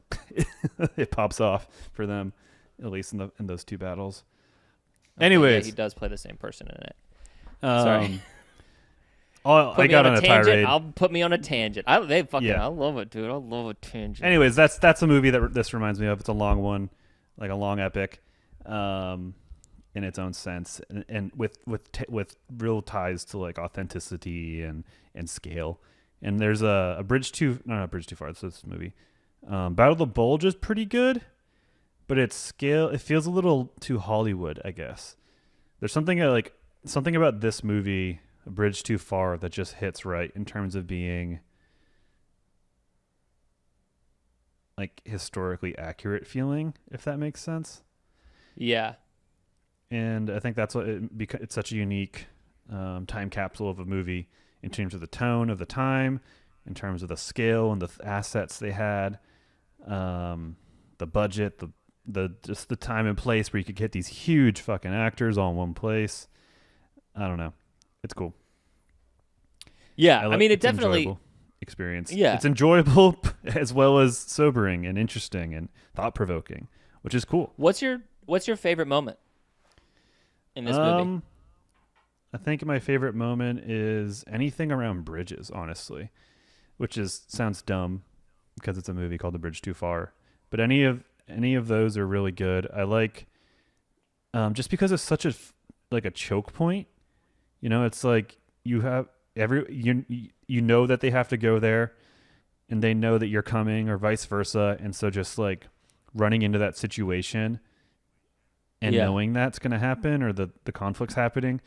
It pops off for them, at least in those two battles. Okay, Anyways, yeah, he does play the same person in it. sorry. Put I me got on on a a tangent. tirade. I'll put me on a tangent. I Yeah. love it, dude. I love a tangent. Anyways, that's a movie that this reminds me of. It's a long one, like a long epic, in its own sense, and with real ties to like authenticity and scale. And there's a Bridge Too not Bridge Too Far. It's this movie. Battle of the Bulge is pretty good, but its scale, it feels a little too Hollywood, I guess. There's something about this movie, A Bridge Too Far, that just hits right in terms of being like historically accurate feeling, if that makes sense. Yeah. And I think that's what it's such a unique time capsule of a movie in terms of the tone of the time, in terms of the scale and the assets they had, the budget, the just the time and place where you could get these huge fucking actors all in one place. I don't know. It's cool. Yeah. I mean, it it's an definitely. enjoyable experience. Yeah. It's enjoyable as well as sobering and interesting and thought provoking, which is cool. What's your favorite moment in this movie? I think my favorite moment is anything around bridges, honestly, which sounds dumb because it's a movie called The Bridge Too Far. But any of those are really good. I like just because it's such a choke point. You know, it's like you have you know that they have to go there, and they know that you're coming, or vice versa, and so just like running into that situation and knowing that's going to happen, or the conflict's happening,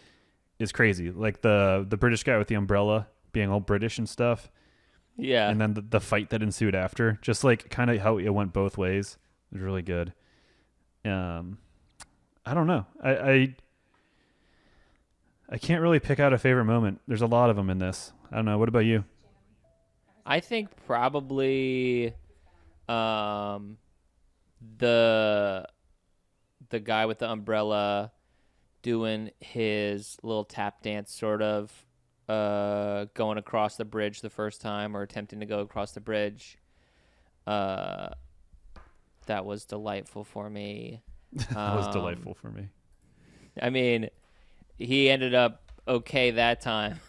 is crazy. Like the British guy with the umbrella being all British and stuff. Yeah. And then the fight that ensued after, just like kind of how it went both ways, was really good. I don't know. I can't really pick out a favorite moment. There's a lot of them in this. I don't know. What about you? I think probably the guy with the umbrella doing his little tap dance, sort of going across the bridge the first time, or attempting to go across the bridge. That was delightful for me. That was delightful for me. I mean, he ended up okay that time.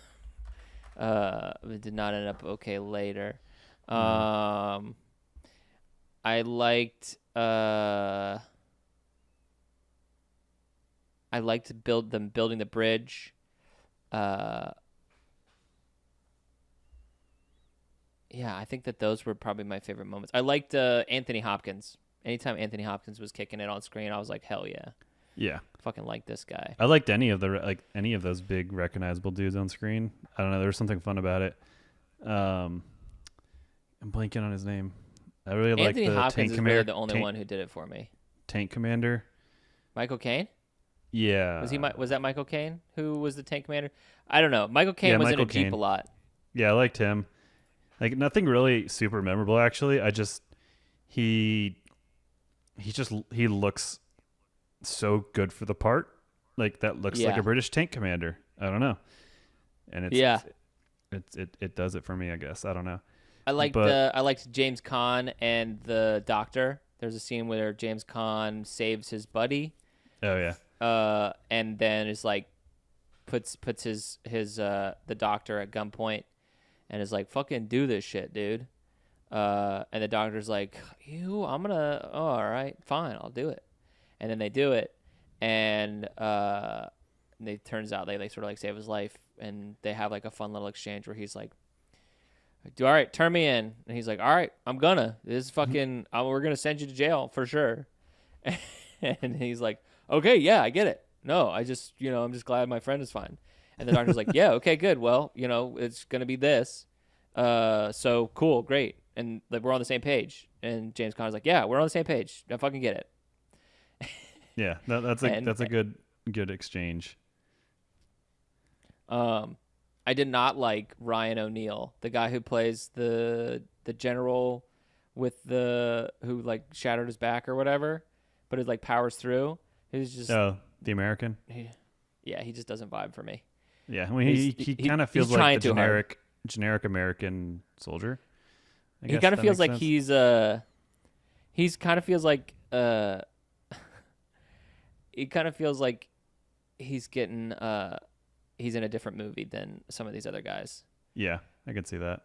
It did not end up okay later. I liked building the bridge. Yeah, I think that those were probably my favorite moments. I liked Anthony Hopkins. Anytime Anthony Hopkins was kicking it on screen, I was like, hell yeah. Yeah. Fucking like this guy. I liked any of those big recognizable dudes on screen. I don't know. There was something fun about it. I'm blanking on his name. I really like the Anthony Hopkins tank is commander. really the only one who did it for me. Tank commander. Michael Caine? Yeah. Was that Michael Caine who was the tank commander? I don't know. Michael Caine was in a Jeep a lot. Yeah, I liked him. Like nothing really super memorable actually. I just he looks so good for the part. Like that looks like a British tank commander. I don't know. And it does it for me, I guess. I don't know. I liked James Caan and the doctor. There's a scene where James Caan saves his buddy. Oh yeah. And then is like puts his the doctor at gunpoint and is like, fucking do this shit, dude. And the doctor's like, all right, fine, I'll do it. And then they do it, and it turns out they sort of like save his life, and they have like a fun little exchange where he's like, all right, turn me in. And he's like, all right, I'm gonna. This is fucking, we're gonna send you to jail for sure. And he's like, okay, yeah, I get it. No, I'm just glad my friend is fine. And the doctor's like, yeah, okay, good. Well, it's gonna be this. So cool, great. And like, we're on the same page. And James Conner's like, yeah, we're on the same page. I fucking get it. Yeah, that's a good exchange. I did not like Ryan ONeal, the guy who plays the general with who like shattered his back or whatever, but it like powers through. He's just the American. He just doesn't vibe for me. Yeah, I mean, he kind of feels like the generic American soldier. He kind of feels like he's kind of feels like he kind of feels like he's getting he's in a different movie than some of these other guys. Yeah, I can see that.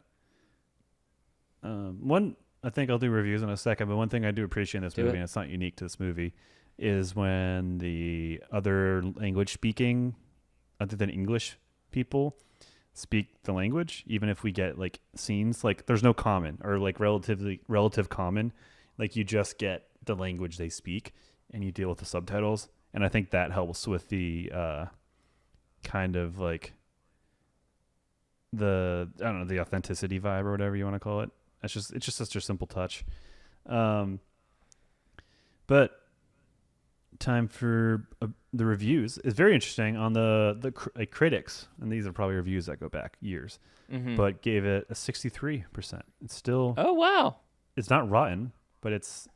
I think I'll do reviews in a second, but one thing I do appreciate in this movie, and it's not unique to this movie, is when the other language speaking, other than English people, speak the language, even if we get like scenes, like there's no common or like relative common, like you just get the language they speak and you deal with the subtitles. And I think that helps with the kind of like the authenticity vibe or whatever you want to call it. It's just such a simple touch. But time for the reviews. It's very interesting on the critics, and these are probably reviews that go back years, but gave it a 63%. It's still it's not rotten, but it's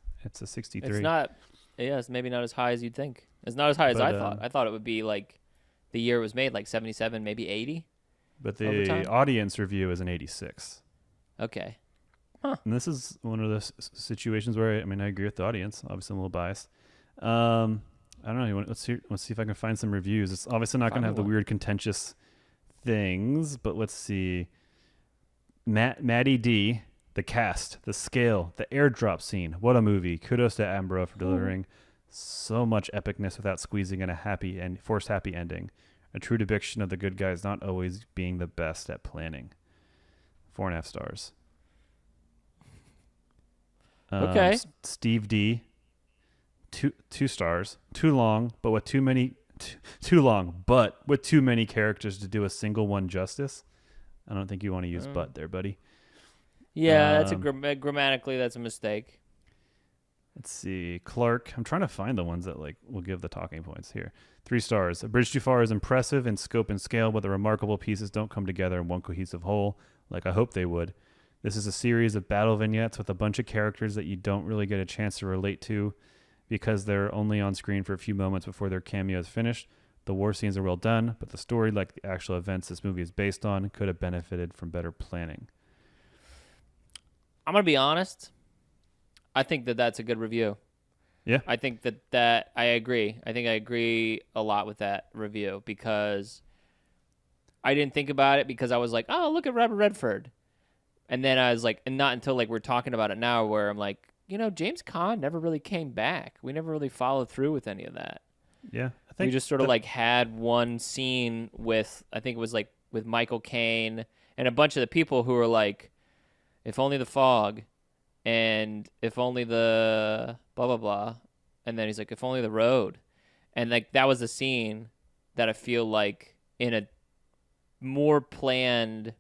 a 63. It's not. Yeah, it's maybe not as high as you'd think. It's not as high as I thought. I thought it would be like the year it was made, like 77, maybe 80. But the audience review is an 86. Okay. Huh. And this is one of those situations where I agree with the audience. Obviously, I'm a little biased. I don't know. Let's see if I can find some reviews. It's obviously not going to have the weird, contentious things, but let's see. Maddie D, the cast, the scale, the airdrop scene. What a movie! Kudos to Attenborough for delivering so much epicness without squeezing in a forced happy ending. A true depiction of the good guys not always being the best at planning. 4.5 stars. Okay. Steve D, 2 stars. Too long, but with too many characters to do a single one justice. I don't think you want to use "but" there, buddy. Yeah, that's grammatically that's a mistake. Let's see. Clark. I'm trying to find the ones that will give the talking points here. 3 stars. A Bridge Too Far is impressive in scope and scale, but the remarkable pieces don't come together in one cohesive whole like I hoped they would. This is a series of battle vignettes with a bunch of characters that you don't really get a chance to relate to because they're only on screen for a few moments before their cameo is finished. The war scenes are well done, but the story, like the actual events this movie is based on, could have benefited from better planning. I'm going to be honest. I think that's a good review. Yeah. I think that I agree. I think I agree a lot with that review because I didn't think about it because I was like, oh, look at Robert Redford. And then I was like, and not until we're talking about it now where I'm like, James Caan never really came back. We never really followed through with any of that. Yeah. I think we just sort of had one scene with, I think it was with Michael Caine and a bunch of the people who were like, if only the fog and if only the blah, blah, blah. And then he's like, if only the road. And that was a scene that I feel like in a more planned,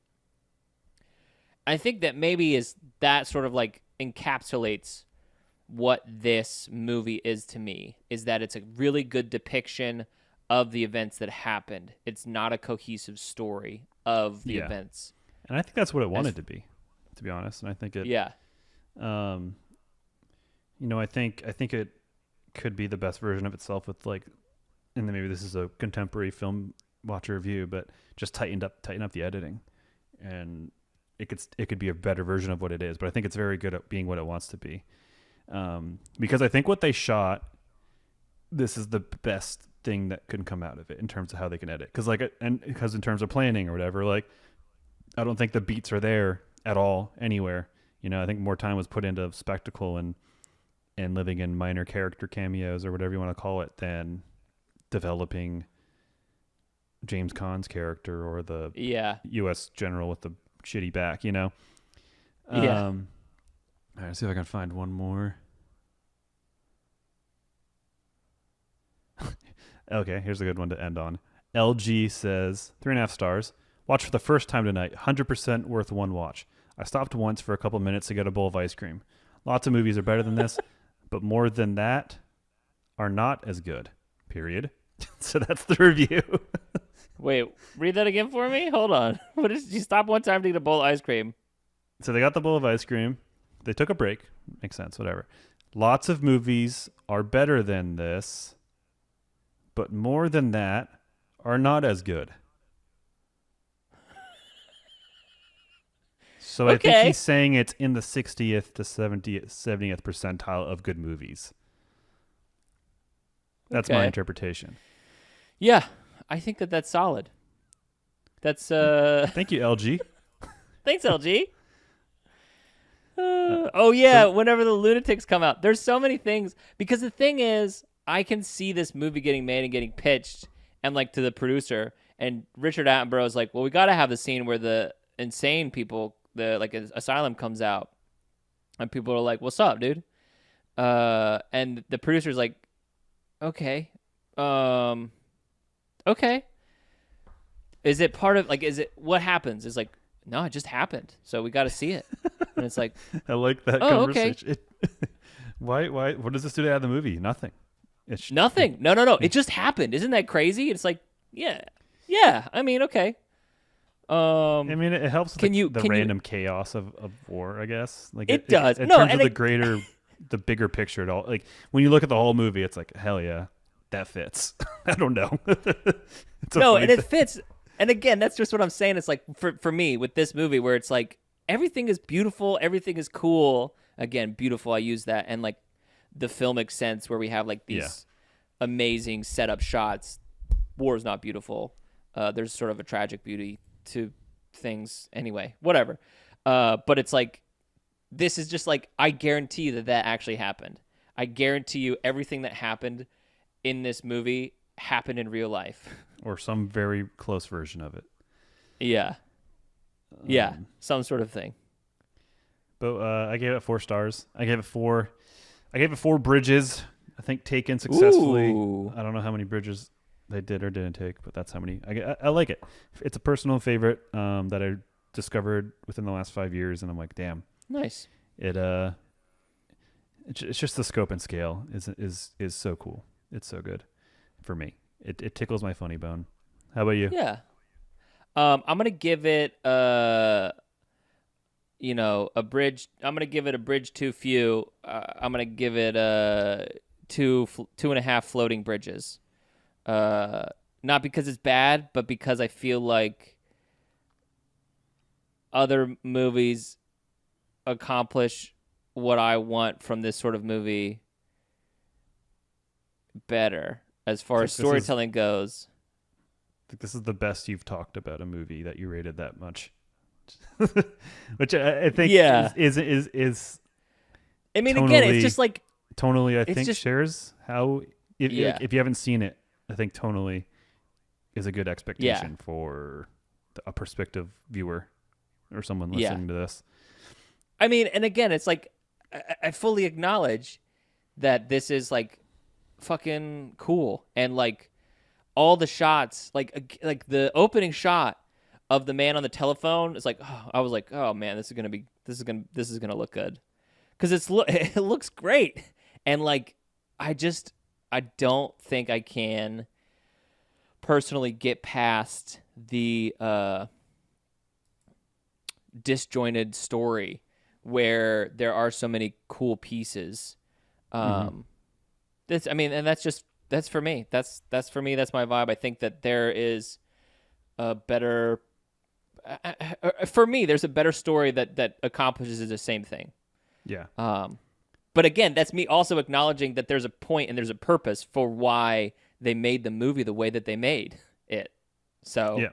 I think that maybe is that sort of encapsulates what this movie is to me, is that it's a really good depiction of the events that happened. It's not a cohesive story of the events. And I think that's what it wanted to be honest. And I think it, I think it could be the best version of itself with and then maybe this is a contemporary film watcher review, but just tighten up the editing and it could be a better version of what it is, but I think it's very good at being what it wants to be. Because I think what they shot, this is the best thing that can come out of it in terms of how they can edit. Because in terms of planning or whatever, I don't think the beats are there at all anywhere. I think more time was put into spectacle and living in minor character cameos or whatever you want to call it than developing James Caan's character or the U.S. general with the shitty back, All right, let's see if I can find one more. Okay, here's a good one to end on. LG says 3.5 stars. Watched for the first time tonight. 100% worth one watch. I stopped once for a couple minutes to get a bowl of ice cream. Lots of movies are better than this, but more than that are not as good. Period. So that's the review. Wait, read that again for me? Hold on. What is? You stop one time to get a bowl of ice cream. So they got the bowl of ice cream. They took a break. Makes sense, whatever. Lots of movies are better than this, but more than that are not as good. So I think he's saying it's in the 60th to 70th percentile of good movies. That's my interpretation. Yeah, I think that's solid. That's Thank you, LG. Thanks, LG. Whenever the Lunatics come out, there's so many things. Because the thing is, I can see this movie getting made and getting pitched, and like to the producer, and Richard Attenborough is like, well, we got to have the scene where the insane people, the like asylum comes out, and people are like, what's up, dude? And the producer's like, okay. Okay. Is it part of, like, is it, what happens? It's like, no, it just happened. So we got to see it. And it's like, I like that conversation. Okay. Why, what does this do to add the movie? Nothing. Nothing. No. It just happened. Isn't that crazy? It's like, yeah. I mean, okay. I mean, it helps with the random chaos of war, I guess. Like it does. In terms of the greater, the bigger picture at all. Like when you look at the whole movie, it's like, hell yeah, that fits. I don't know. And it fits. And again, that's just what I'm saying. It's like for me with this movie where it's like everything is beautiful, everything is cool. Again, beautiful. I use that, and like the filmic sense where we have like these amazing setup shots. War is not beautiful. There's sort of a tragic beauty to things anyway. Whatever. But it's like this is just like I guarantee that actually happened. I guarantee you everything that happened in this movie happened in real life. Or some very close version of it. Yeah. Some sort of thing. But I gave it 4 stars. I gave it 4 bridges, I think, taken successfully. Ooh. I don't know how many bridges they did or didn't take, but that's how many. I like it. It's a personal favorite that I discovered within the last 5 years, and I'm like, damn. Nice. It's just the scope and scale is so cool. It's so good for me. It tickles my funny bone. How about you? Yeah. I'm gonna give it a bridge. I'm gonna give it a bridge too few. I'm gonna give it 2.5 floating bridges. Not because it's bad, but because I feel like other movies accomplish what I want from this sort of movie better as far as storytelling goes. I think this is the best you've talked about a movie that you rated that much. Which I think is I mean, tonally, again, it's just like tonally I think shares how if you haven't seen it, I think tonally is a good expectation for a prospective viewer or someone listening to this. I mean, and again, it's like I fully acknowledge that this is like fucking cool, and like all the shots, like the opening shot of the man on the telephone is like, I was like, oh man, this is gonna look good, because it looks great, and like I don't think I can personally get past the disjointed story where there are so many cool pieces. That's for me. That's for me. That's my vibe. I think that there is a better, for me, there's a better story that accomplishes the same thing. Yeah. But again, that's me also acknowledging that there's a point and there's a purpose for why they made the movie the way that they made it. So,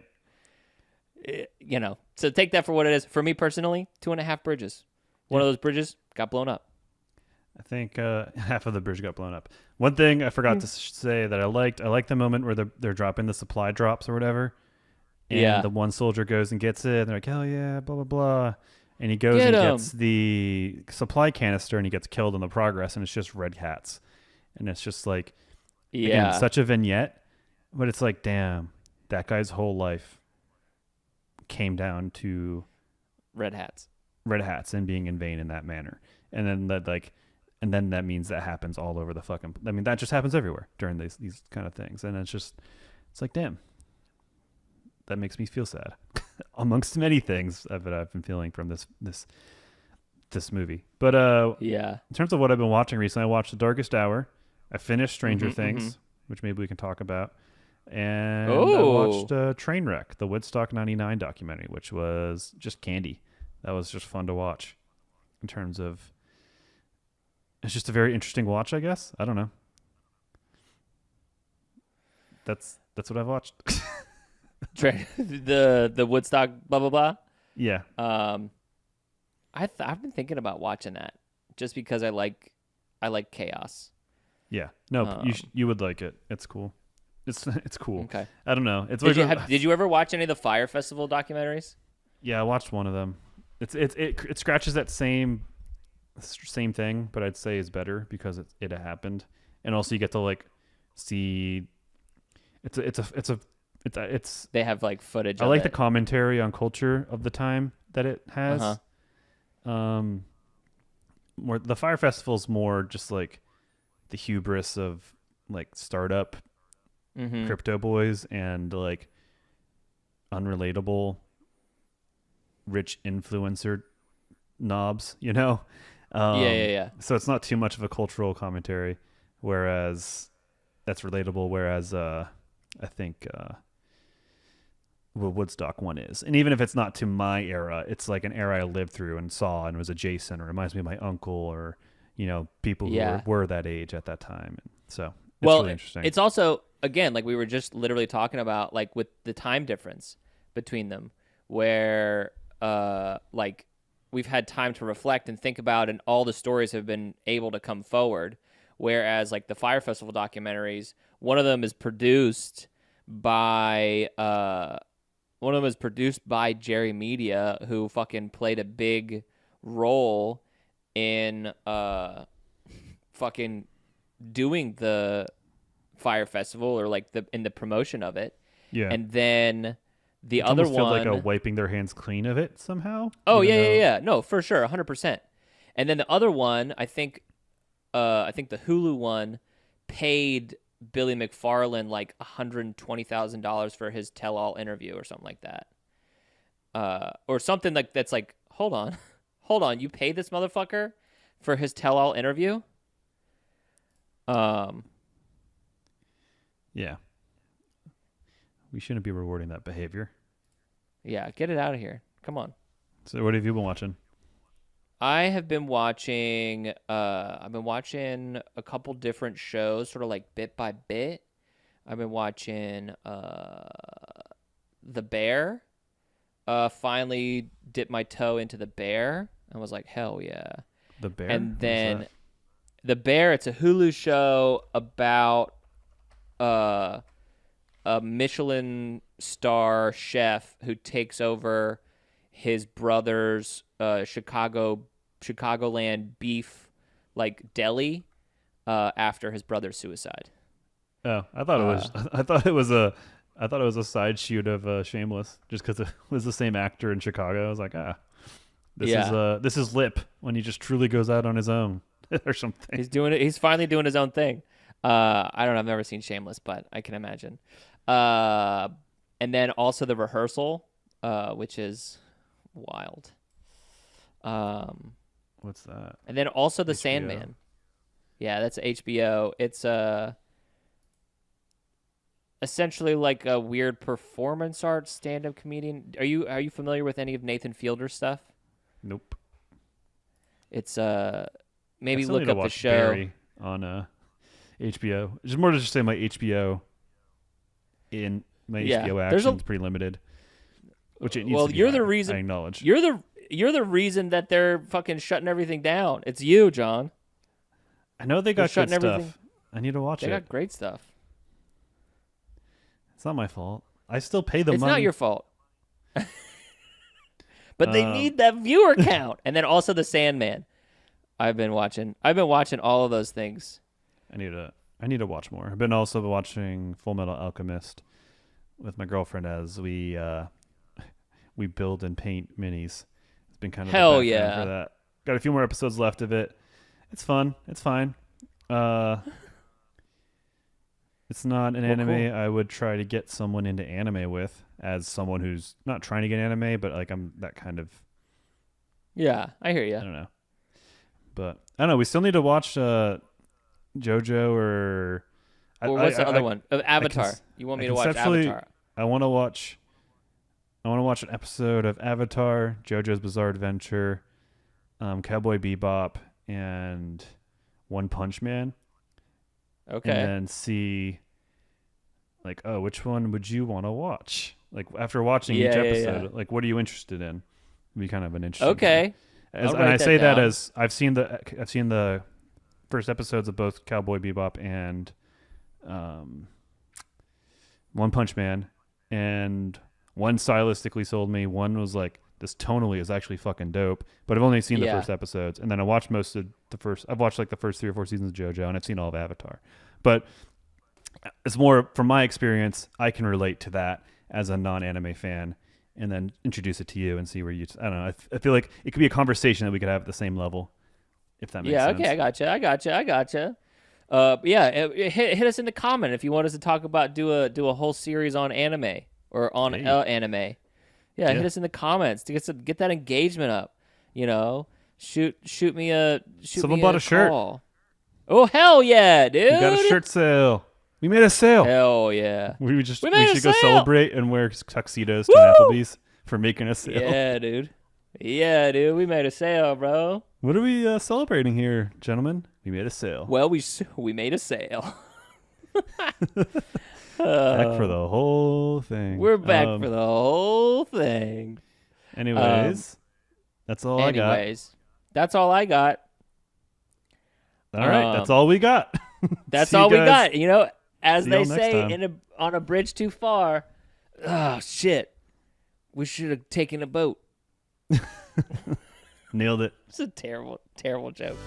so take that for what it is. For me personally, 2.5 bridges. One of those bridges got blown up. I think half of the bridge got blown up. One thing I forgot to say that I liked the moment where they're dropping the supply drops or whatever. And the one soldier goes and gets it. And they're like, hell yeah, blah, blah, blah. And he goes gets the supply canister and he gets killed in the progress. And it's just red hats. And it's just like, again, such a vignette. But it's like, damn, that guy's whole life came down to red hats and being in vain in that manner. And then that means that happens all over the fucking, I mean, that just happens everywhere during these kind of things. And it's like, damn, that makes me feel sad amongst many things that I've been feeling from this movie. But in terms of what I've been watching recently, I watched The Darkest Hour. I finished Stranger Things, which maybe we can talk about. And I watched Trainwreck, the Woodstock 99 documentary, which was just candy. that was just fun to watch. In terms of, it's just a very interesting watch, I guess. I don't know. That's what I've watched. The Woodstock blah blah blah. Yeah. I've been thinking about watching that just because I like chaos. Yeah. No, you would like it. It's cool. It's cool. Okay. I don't know. Did you ever watch any of the Fire Festival documentaries? Yeah, I watched one of them. It scratches that same thing, but I'd say is better because it happened, and also you get to like see. It's They have like footage. I like the commentary on culture of the time that it has. More the Fire Festival's more just like the hubris of like startup crypto boys and like unrelatable rich influencer knobs, you know? Yeah. So it's not too much of a cultural commentary, whereas that's relatable. Whereas I think Woodstock one is, and even if it's not to my era, it's like an era I lived through and saw and was adjacent, or reminds me of my uncle, or people who were that age at that time. And so it's really interesting. It's also, again, like we were just literally talking about, like with the time difference between them, where like we've had time to reflect and think about, and all the stories have been able to come forward. Whereas like the Fire Festival documentaries, one of them is produced by Jerry Media, who fucking played a big role in fucking doing the Fire Festival, or like in the promotion of it. Yeah. And then the it other almost feels one, like a wiping their hands clean of it somehow. Oh yeah. No, for sure, 100%. And then the other one, I think the Hulu one paid Billy McFarland like $120,000 for his tell-all interview or something like that, or something like that's like, hold on, you paid this motherfucker for his tell-all interview? Yeah, we shouldn't be rewarding that behavior. Yeah, get it out of here. Come on. So what have you been watching? I have been watching I've been watching a couple different shows, sort of like bit by bit. I've been watching The Bear. Finally dipped my toe into The Bear and was like, hell yeah. The Bear? And then The Bear, it's a Hulu show about a Michelin star chef who takes over his brother's Chicagoland beef like deli after his brother's suicide. Oh, I thought it was a side shoot of Shameless, just because it was the same actor in Chicago. I was like, this is Lip when he just truly goes out on his own or something. He's doing it. He's finally doing his own thing. I don't know. I've never seen Shameless, but I can imagine. And then also The Rehearsal, which is wild. What's that? And then also The HBO. Sandman. Yeah, that's HBO. It's essentially like a weird performance art stand-up comedian. Are you familiar with any of Nathan Fielder's stuff? Nope. It's maybe I still look need to up the watch show Barry on HBO. It's more to just say my HBO action's pretty limited. Which it needs to be you're higher, the reason. I acknowledge. You're the reason that they're fucking shutting everything down. It's you, John. I know they got good stuff. Everything. I need to watch it. They got great stuff. It's not my fault. I still pay the It's money. not your fault. But they need that viewer count. And then also The Sandman. I've been watching all of those things. I need to watch more. I've been also watching Full Metal Alchemist with my girlfriend as we build and paint minis. It's been kind of hell the background yeah for that. Got a few more episodes left of it. It's fun. It's fine. It's not an anime cool. I would try to get someone into anime with, as someone who's not trying to get anime, but like I'm that kind of. Yeah, I hear you. I don't know, but I don't know. We still need to watch JoJo or. Or what's the other one? Avatar. You want me to watch Avatar? I want to watch I want to watch an episode of Avatar, JoJo's Bizarre Adventure, Cowboy Bebop, and One Punch Man. Okay. And then see, like, oh, which one would you want to watch? Like, after watching each episode, like, what are you interested in? It'd be kind of an interesting. Okay. And I'll write I say that down. as I've seen the first episodes of both Cowboy Bebop and One Punch Man, and one stylistically sold me. One was like, this tonally is actually fucking dope, but I've only seen the first episodes, and then I watched most of the first. I've watched like the first 3 or 4 seasons of JoJo, and I've seen all of Avatar. But it's more from my experience. I can relate to that as a non-anime fan, and then introduce it to you and see where you. I don't know. I feel like it could be a conversation that we could have at the same level, if that makes sense. Okay, I gotcha. Hit us in the comment if you want us to talk about do a whole series on anime or on anime. Yeah, hit us in the comments to get that engagement up. You know, shoot me a Someone bought a shirt. Call. Oh hell yeah, dude! We got a shirt sale. We made a sale. Hell yeah! We made should a go sale. celebrate and wear tuxedos to Applebee's for making a sale. Yeah, dude. Yeah, dude. We made a sale, bro. What are we celebrating here, gentlemen? We made a sale. Well, we made a sale. Back for the whole thing. We're back for the whole thing. Anyways, that's all I got. That's all I got. All right, that's all we got. That's See you all we guys. got. You know, as See they y'all next say time. on a bridge too far. Oh shit! We should have taken a boat. Nailed it. It's a terrible, terrible joke.